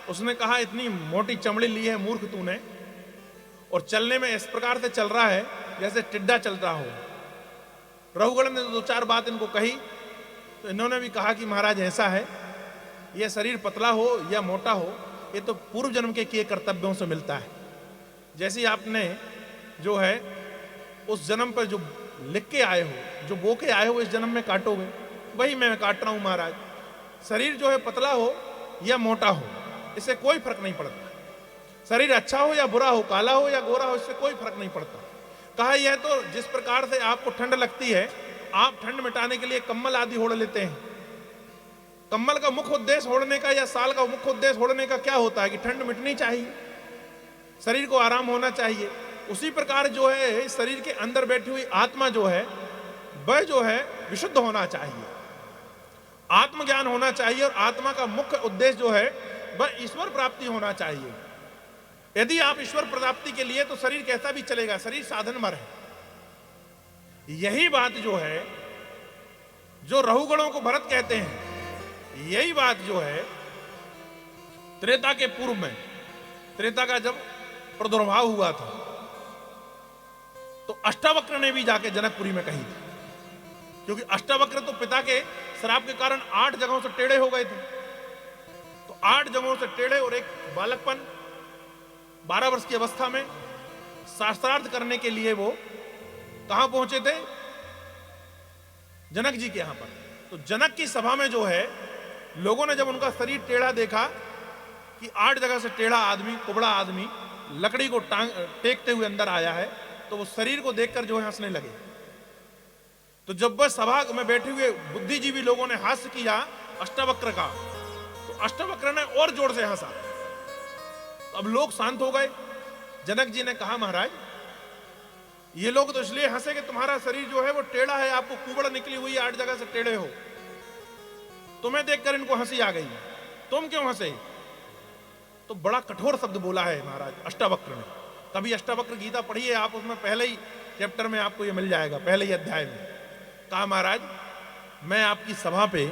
उसने कहा इतनी मोटी चमड़ी ली है मूर्ख तूने, और चलने में इस प्रकार से चल रहा है जैसे टिड्डा चल रहा हो। रहुगण ने 2-4 बात इनको कही तो इन्होंने भी कहा कि महाराज ऐसा है, यह शरीर पतला हो या मोटा हो, ये तो पूर्व जन्म के किए कर्तव्यों से मिलता है। जैसे आपने जो है उस जन्म पर जो लिख के आए हो, जो बो के आए हो, इस जन्म में काटोगे, वही मैं काट रहा हूं महाराज। शरीर जो है पतला हो या मोटा हो, इससे कोई फर्क नहीं पड़ता। शरीर अच्छा हो या बुरा हो, काला हो या गोरा हो, इससे कोई फर्क नहीं पड़ता। कहा यह तो जिस प्रकार से आपको ठंड लगती है, आप ठंड मिटाने के लिए कम्बल आदि ओढ़ लेते हैं। कम्बल का मुख्य उद्देश्य ओढ़ने का या साल का मुख्य उद्देश्य ओढ़ने का क्या होता है कि ठंड मिटनी चाहिए, शरीर को आराम होना चाहिए। उसी प्रकार जो है शरीर के अंदर बैठी हुई आत्मा जो है वह जो है विशुद्ध होना चाहिए, आत्मज्ञान होना चाहिए, और आत्मा का मुख्य उद्देश्य जो है वह ईश्वर प्राप्ति होना चाहिए। यदि आप ईश्वर प्राप्ति के लिए तो शरीर कैसा भी चलेगा, शरीर साधन मर है। यही बात जो है जो रहुगणों को भरत कहते हैं, यही बात जो है त्रेता के पूर्व में, त्रेता का जब प्रादुर्भाव हुआ था तो अष्टावक्र ने भी जाके जनकपुरी में कही थी, क्योंकि अष्टावक्र तो पिता के श्राप के कारण 8 जगहों से टेढ़े हो गए थे। तो 8 जगहों से टेढ़े और एक बालकपन 12 वर्ष की अवस्था में शास्त्रार्थ करने के लिए वो कहां पहुंचे थे, जनक जी के यहां पर। तो जनक की सभा में जो है लोगों ने जब उनका शरीर टेढ़ा देखा कि 8 जगह से टेढ़ा आदमी, कुबड़ा आदमी लकड़ी को टेकते हुए अंदर आया है, तो वो शरीर को देखकर जो है हंसने लगे। तो जब वह सभा में बैठे हुए बुद्धिजीवी लोगों ने हास्य किया अष्टावक्र का, तो अष्टावक्र ने और जोर से हंसा। तो अब लोग शांत हो गए। जनक जी ने कहा महाराज ये लोग तो इसलिए हंसे कि तुम्हारा शरीर जो है वो टेढ़ा है, आपको कुबड़ निकली हुई 8 जगह से टेढ़े हो, तुम्हें देखकर इनको हंसी आ गई, तुम क्यों हंसे? तो बड़ा कठोर शब्द बोला है महाराज अष्टावक्र ने। कभी अष्टावक्र गीता पढ़िए आप, उसमें पहले ही चैप्टर में आपको ये मिल जाएगा, पहले ही अध्याय में। कहा महाराज मैं आपकी सभा पे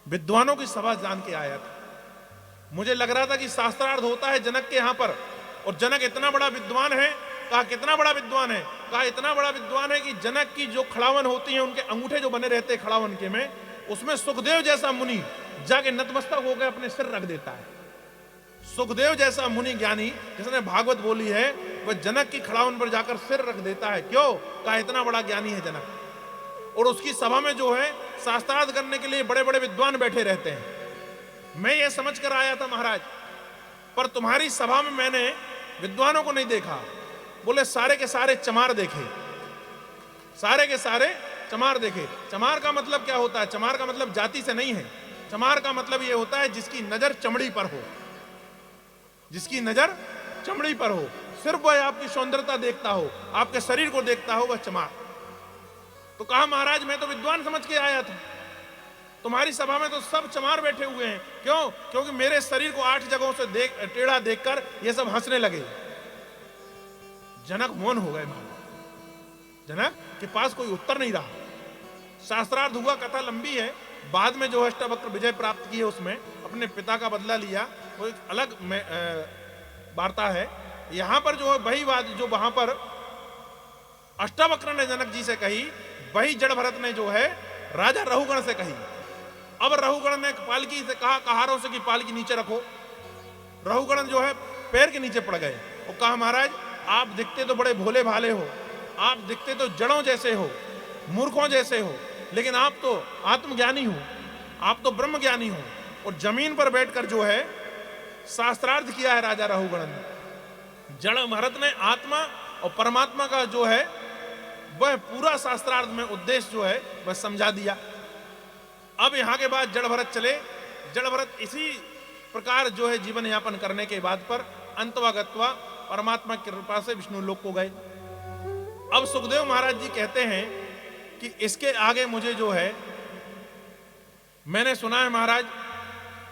विद्वानों की सभा जान के आया था, मुझे लग रहा था कि शास्त्रार्थ होता है जनक के यहां पर, और जनक इतना बड़ा विद्वान है कहा कितना बड़ा विद्वान है? कहा इतना बड़ा विद्वान है कि जनक की जो खड़ावन होती है, उनके अंगूठे जो बने रहते हैं खड़ावन के में, उसमें सुखदेव जैसा मुनि जाके नतमस्तक होकर अपने सिर रख देता है। सुखदेव जैसा मुनि ज्ञानी जिसने भागवत बोली है, वह जनक की खड़ावन पर जाकर सिर रख देता है। क्यों? कहा इतना बड़ा ज्ञानी है जनक। और उसकी सभा में जो है शास्त्रार्थ करने के लिए बड़े बड़े विद्वान बैठे रहते हैं। मैं ये समझ कर आया था महाराज, पर तुम्हारी सभा में मैंने विद्वानों को नहीं देखा। बोले सारे के सारे चमार देखे, सारे के सारे चमार देखे। चमार का मतलब क्या होता है? चमार का मतलब जाति से नहीं है। चमार का मतलब यह होता है जिसकी नजर चमड़ी पर हो, जिसकी नजर चमड़ी पर हो, सिर्फ वह आपकी सौंदर्यता देखता हो, आपके शरीर को देखता हो, वह चमार। तो कहा महाराज मैं तो विद्वान समझ के आया था, तुम्हारी सभा में तो सब चमार बैठे हुए हैं। क्यों? क्योंकि मेरे शरीर को 8 जगहों से टेढ़ा देखकर ये सब हंसने लगे। जनक मौन हो गए। जनक के पास कोई उत्तर नहीं रहा। शास्त्रार्थ हुआ, कथा लंबी है। बाद में जो अष्टावक्र विजय प्राप्त किए उसमें अपने पिता का बदला लिया, वो एक अलग वार्ता है। यहां पर जो है वही बात जो वहां पर अष्टावक्र ने जनक जी से कही, वही जड़ भरत ने जो है राजा रहुगण से कही। अब रहुगण ने पालकी से कहा, कहारों से कि पालकी नीचे रखो। रहुगण जो है पैर के नीचे पड़ गए और कहा महाराज आप दिखते तो बड़े भोले भाले हो, आप दिखते तो जड़ों जैसे हो, मूर्खों जैसे हो, लेकिन आप तो आत्मज्ञानी हो, आप तो ब्रह्म ज्ञानी हो। और जमीन पर बैठकर जो है शास्त्रार्थ किया है राजा रहुगण ने। जड़ भरत ने आत्मा और परमात्मा का जो है वह पूरा शास्त्रार्थ में उद्देश्य जो है वह समझा दिया। अब यहां के बाद जड़ भरत चले। जड़ भरत इसी प्रकार जो है जीवन यापन करने के बाद पर अंतवागत्वा परमात्मा की कृपा से विष्णु लोक को गए। अब सुखदेव महाराज जी कहते हैं कि इसके आगे मुझे जो है, मैंने सुना है महाराज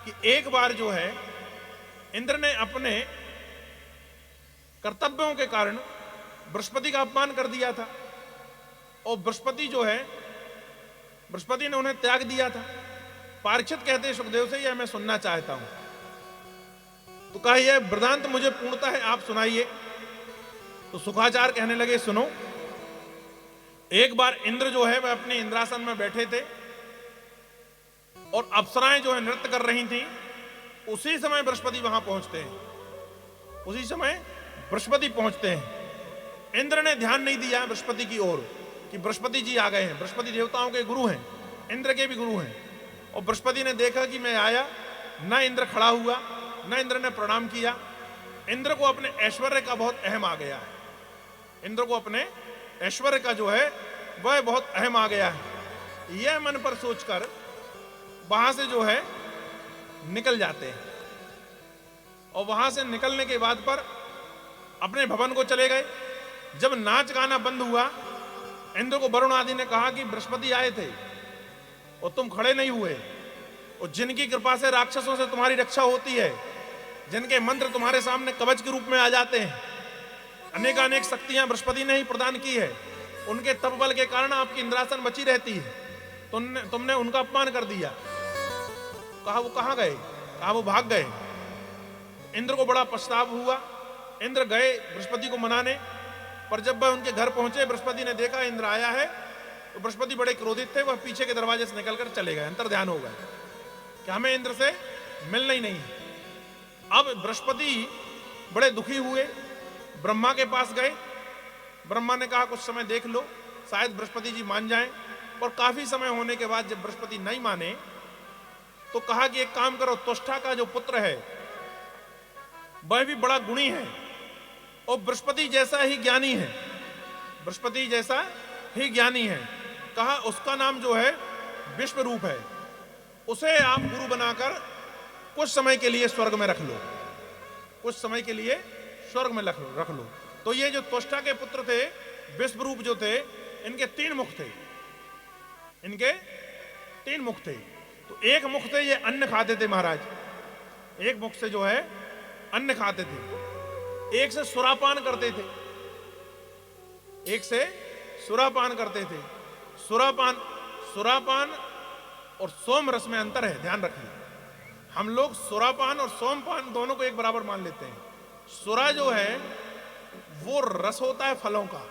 कि एक बार जो है इंद्र ने अपने कर्तव्यों के कारण बृहस्पति का अपमान कर दिया था और बृहस्पति जो है, बृहस्पति ने उन्हें त्याग दिया था। परीक्षित कहते हैं सुखदेव से, यह मैं सुनना चाहता हूं। तो कहा यह वृदांत मुझे पूर्णता है, आप सुनाइए। तो सुखाचार्य कहने लगे सुनो। एक बार इंद्र जो है वह अपने इंद्रासन में बैठे थे और अप्सराएं जो है नृत्य कर रही थी। उसी समय बृहस्पति वहां पहुंचते हैं, उसी समय बृहस्पति पहुंचते हैं। इंद्र ने ध्यान नहीं दिया बृहस्पति की ओर कि बृहस्पति जी आ गए हैं। बृहस्पति देवताओं के गुरु हैं, इंद्र के भी गुरु हैं। और बृहस्पति ने देखा कि मैं आया, न इंद्र खड़ा हुआ, न इंद्र ने प्रणाम किया। इंद्र को अपने ऐश्वर्य का बहुत अहम आ गया है। इंद्र को अपने ऐश्वर्य का जो है वह बहुत अहम आ गया है। यह मन पर सोचकर वहां से जो है निकल जाते हैं और वहां से निकलने के बाद पर अपने भवन को चले गए। जब नाच गाना बंद हुआ, इंद्र को वरुण आदि ने कहा कि बृहस्पति आए थे और तुम खड़े नहीं हुए, और जिनकी कृपा से राक्षसों से तुम्हारी रक्षा होती है, जिनके मंत्र तुम्हारे सामने कवच के रूप में आ जाते हैं, अनेकानेक शक्तियां बृहस्पति ने ही प्रदान की है, उनके तप बल के कारण आपकी इंद्रासन बची रहती है, तुमने उनका अपमान कर दिया। कहा वो कहां गए? कहा वो भाग गए। इंद्र को बड़ा पछतावा हुआ। इंद्र गए बृहस्पति को मनाने, पर जब वह उनके घर पहुंचे, बृहस्पति ने देखा इंद्र आया है, तो बृहस्पति बड़े क्रोधित थे। वह पीछे के दरवाजे से निकलकर चले गए, अंतर्ध्यान हो गए कि हमें इंद्र से मिलना ही नहीं। अब बृहस्पति बड़े दुखी हुए, ब्रह्मा के पास गए। ब्रह्मा ने कहा कुछ समय देख लो, शायद बृहस्पति जी मान जाएं। और काफी समय होने के बाद जब बृहस्पति नहीं माने, तो कहा कि एक काम करो, त्वष्टा का जो पुत्र है वह भी बड़ा गुणी है और बृहस्पति जैसा ही ज्ञानी है, बृहस्पति जैसा ही ज्ञानी है। कहा उसका नाम जो है विश्वरूप है, उसे आप गुरु बनाकर कुछ समय के लिए स्वर्ग में रख लो, कुछ समय के लिए स्वर्ग में रख लो। तो ये जो त्वष्टा के पुत्र थे, विश्वरूप जो थे, इनके 3 मुख थे, इनके 3 मुख थे। तो एक मुख से ये अन्न खाते थे महाराज, एक मुख से जो है अन्न खाते थे, एक से सुरापान करते थे, एक से सुरापान करते थे। सुरापान और सोम रस में अंतर है, ध्यान रखिए। हम लोग सुरापान और सोमपान दोनों को एक बराबर मान लेते हैं। सुरा जो है वो रस होता है फलों का,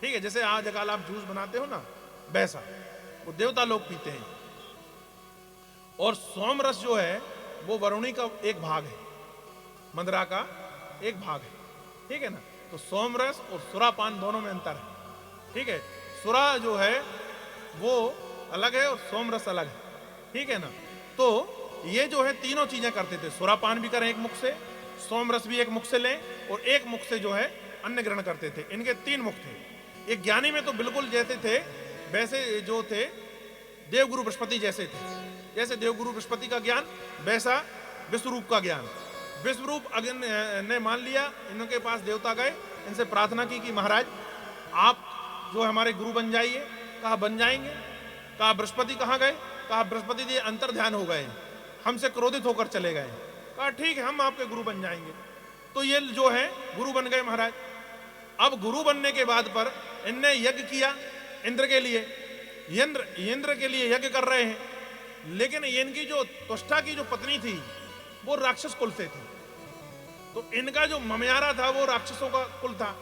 ठीक है, जैसे आज कल आप जूस बनाते हो ना, वैसा वो देवता लोग पीते हैं। और सोम रस जो है वो वरुणी का एक भाग है, मदरा का एक भाग है, ठीक है ना। तो सोम रस और सुरापान दोनों में अंतर है, ठीक है। सुरा जो है वो अलग है और सोम रस अलग है, ठीक है ना। तो ये जो है तीनों चीजें करते थे, सुरापान भी करें एक मुख से, सोम रस भी एक मुख से लें और एक मुख से जो है अन्न ग्रहण करते थे। इनके 3 मुख थे। एक ज्ञानी में तो बिल्कुल जैसे थे वैसे जो थे देवगुरु बृहस्पति जैसे थे, जैसे देवगुरु बृहस्पति का ज्ञान वैसा विश्वरूप का ज्ञान। विश्वरूप ने मान लिया, इनके पास देवता गए, इनसे प्रार्थना की कि महाराज आप जो हमारे गुरु बन जाइए। कहा बन जाएंगे। कहा बृहस्पति कहाँ गए? कहा बृहस्पति जी अंतर ध्यान हो गए, हमसे क्रोधित होकर चले गए। कहा ठीक है, हम आपके गुरु बन जाएंगे। तो ये जो है गुरु बन गए महाराज। अब गुरु बनने के बाद पर इनने यज्ञ किया इंद्र के लिए, इंद्र के लिए यज्ञ कर रहे हैं, लेकिन इनकी जो त्वष्टा की जो पत्नी थी वो राक्षस कुल से थी, तो इनका जो ममयारा था वो राक्षसों का कुल था।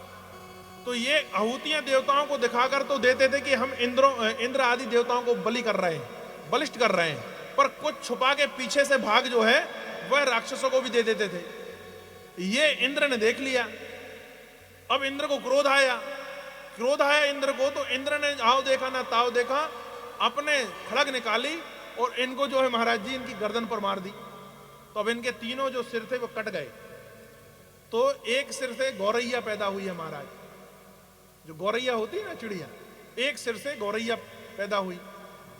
तो ये आहुतियां देवताओं को दिखाकर तो देते थे कि हम इंद्र आदि देवताओं को बलि कर रहे हैं, बलिष्ठ कर रहे हैं, पर कुछ छुपा के पीछे से भाग जो है वह राक्षसों को भी दे देते थे। ये इंद्र ने देख लिया। अब इंद्र को क्रोध आया इंद्र को, तो इंद्र ने आओ देखा ना ताव देखा, अपने खड़ग निकाली और इनको जो है महाराज जी इनकी गर्दन पर मार दी। तो अब इनके तीनों जो सिर थे वो कट गए। तो एक सिर से गौरैया पैदा हुई है महाराज, जो गौरैया होती है ना चिड़िया, एक सिर से गौरैया पैदा हुई,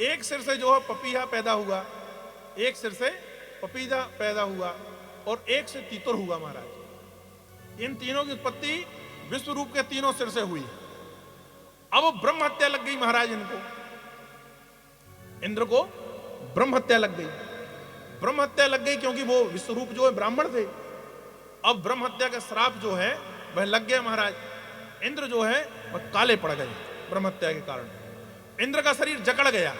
एक सिर से जो है पपीहा पैदा हुआ, एक सिर से पपीहा पैदा हुआ और एक से तीतुर हुआ महाराज। इन तीनों की उत्पत्ति विश्व रूप के तीनों सिर से हुई। अब ब्रह्म हत्या लग गई महाराज इनको, इंद्र को ब्रह्म हत्या लग गई। ब्रह्म हत्या लग गई क्योंकि वो विश्व रूप जो है ब्राह्मण थे। अब ब्रह्म हत्या का श्राप जो है वह लग गया महाराज। इंद्र जो है वह काले पड़ गए ब्रह्म हत्या के कारण। इंद्र का शरीर जकड़ गया,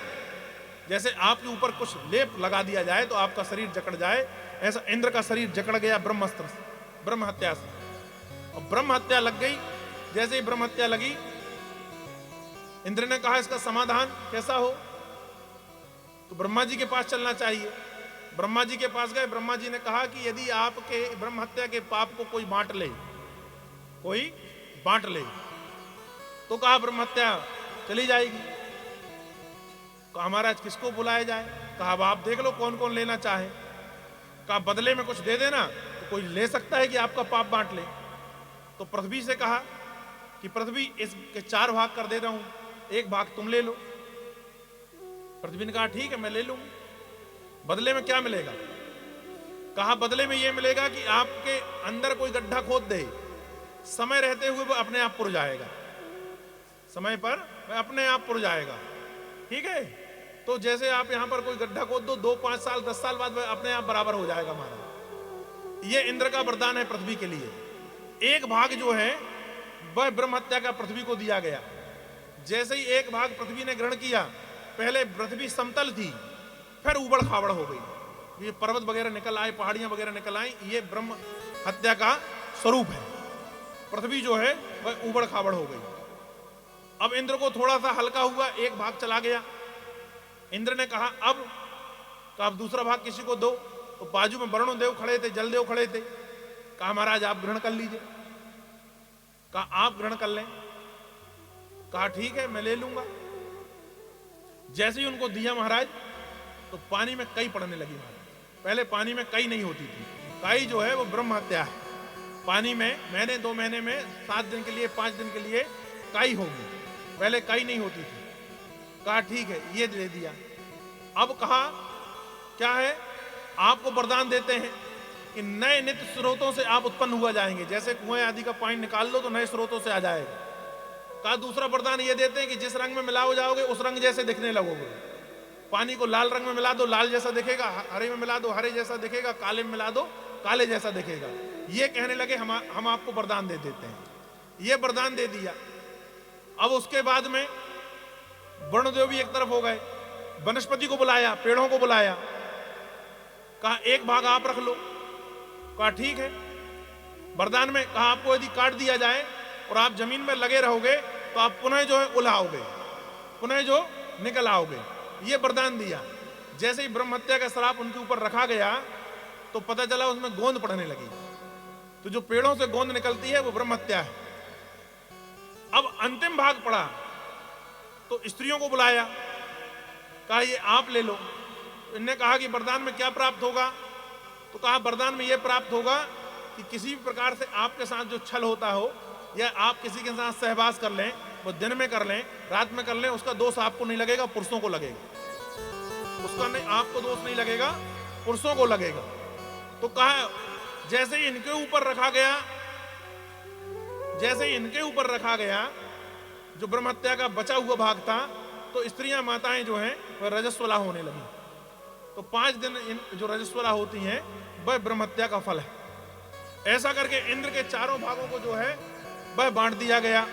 जैसे आपके ऊपर कुछ लेप लगा दिया जाए तो आपका शरीर जकड़ जाए, ऐसा इंद्र का शरीर जकड़ गया ब्रह्मास्त्र से, ब्रह्म हत्या से। और ब्रह्म हत्या लग गई। जैसे ही ब्रह्म हत्या लगी, इंद्र ने कहा इसका समाधान कैसा हो, तो ब्रह्मा जी के पास चलना चाहिए। ब्रह्मा जी के पास गए। ब्रह्मा जी ने कहा कि यदि आपके ब्रह्म हत्या के पाप को कोई बांट ले, कोई बांट ले, तो कहा ब्रह्म हत्या चली जाएगी। कहा महाराज किसको बुलाया जाए? कहा अब आप देख लो कौन कौन लेना चाहे। कहा बदले में कुछ दे देना तो कोई ले सकता है कि आपका पाप बांट ले। तो पृथ्वी से कहा कि पृथ्वी इसके 4 भाग कर दे रहा हूं, 1 भाग तुम ले लो। पृथ्वी ने कहा ठीक है मैं ले लूंगी। बदले में क्या मिलेगा? कहा बदले में यह मिलेगा कि आपके अंदर कोई गड्ढा खोद दे, समय रहते हुए वो अपने आप पुर जाएगा, समय पर वह अपने आप पुर जाएगा, ठीक है। तो जैसे आप यहां पर कोई गड्ढा खोद दो, 2, 5 साल 10 साल बाद वह अपने आप बराबर हो जाएगा महाराज। ये इंद्र का वरदान है पृथ्वी के लिए। 1 भाग जो है वह ब्रह्म हत्या का पृथ्वी को दिया गया। जैसे ही 1 भाग पृथ्वी ने ग्रहण किया, पहले पृथ्वी समतल थी, फिर उबड़ खाबड़ हो गई, ये पर्वत वगैरह निकल आए, पहाड़ियां वगैरह निकल आई। ये ब्रह्म हत्या का स्वरूप है। पृथ्वी जो है वह उबड़ खाबड़ हो गई। अब इंद्र को थोड़ा सा हल्का हुआ, 1 भाग चला गया। इंद्र ने कहा अब दूसरा भाग किसी को दो। तो बाजू में वरुण देव खड़े थे, जलदेव खड़े थे। कहा महाराज आप ग्रहण कर लीजिए। कहा आप ग्रहण कर लें। कहा ठीक है मैं ले लूंगा। जैसे ही उनको दिया महाराज, तो पानी में कई पड़ने लगी महाराज। पहले पानी में कई नहीं होती थी। कई जो है वो ब्रह्म हत्या है। पानी में महीने 2 महीने में 7 दिन के लिए 5 दिन के लिए कई होगी, पहले कई नहीं होती थी। कहा ठीक है ये दे दिया। अब कहा क्या है, आपको वरदान देते हैं कि नए नित्य स्रोतों से आप उत्पन्न हुआ जाएंगे। जैसे कुएं आदि का पानी निकाल लो तो नए स्रोतों से आ जाएगा। कहा दूसरा वरदान ये देते हैं कि जिस रंग में मिलाओ जाओगे उस रंग जैसे दिखने लगोगे। पानी को लाल रंग में मिला दो लाल जैसा दिखेगा, हरे में मिला दो हरे जैसा दिखेगा, काले में मिला दो काले जैसा दिखेगा। ये कहने लगे हम आपको वरदान दे देते हैं। ये वरदान दे दिया। अब उसके बाद में वरुणदेव भी एक तरफ हो गए। वनस्पति को बुलाया, पेड़ों को बुलाया। कहा 1 भाग आप रख लो। कहा ठीक है। वरदान में कहा आपको यदि काट दिया जाए और आप जमीन में लगे रहोगे तो आप पुनः जो है उलाओगे, पुनः जो निकल आओगे, ये वरदान दिया। जैसे ही ब्रह्म हत्या का श्राप उनके ऊपर रखा गया तो पता चला उसमें गोंद पड़ने लगी। तो जो पेड़ों से गोंद निकलती है वो ब्रह्म हत्या है। अब अंतिम भाग पड़ा तो स्त्रियों को बुलाया, कहा ये आप ले लो। इनने कहा कि वरदान में क्या प्राप्त होगा? तो कहा वरदान में यह प्राप्त होगा कि किसी भी प्रकार से आपके साथ जो छल होता हो या आप किसी के साथ सहवास कर लें, वो दिन में कर लें, रात में कर लें, उसका दोष आपको नहीं लगेगा, पुरुषों को लगेगा। उसका नहीं, आपको दोष नहीं लगेगा, पुरुषों को लगेगा। तो कहा जैसे ही इनके ऊपर रखा गया, जैसे ही इनके ऊपर रखा गया जो ब्रह्म हत्या का बचा हुआ भाग था, तो स्त्रियां माताएं जो हैं वह रजस्वला होने लगी। तो 5 दिन जो रजस्वला होती हैं वह ब्रह्म हत्या का फल है। ऐसा करके इंद्र के चारों भागों को जो है वह बांट दिया गया।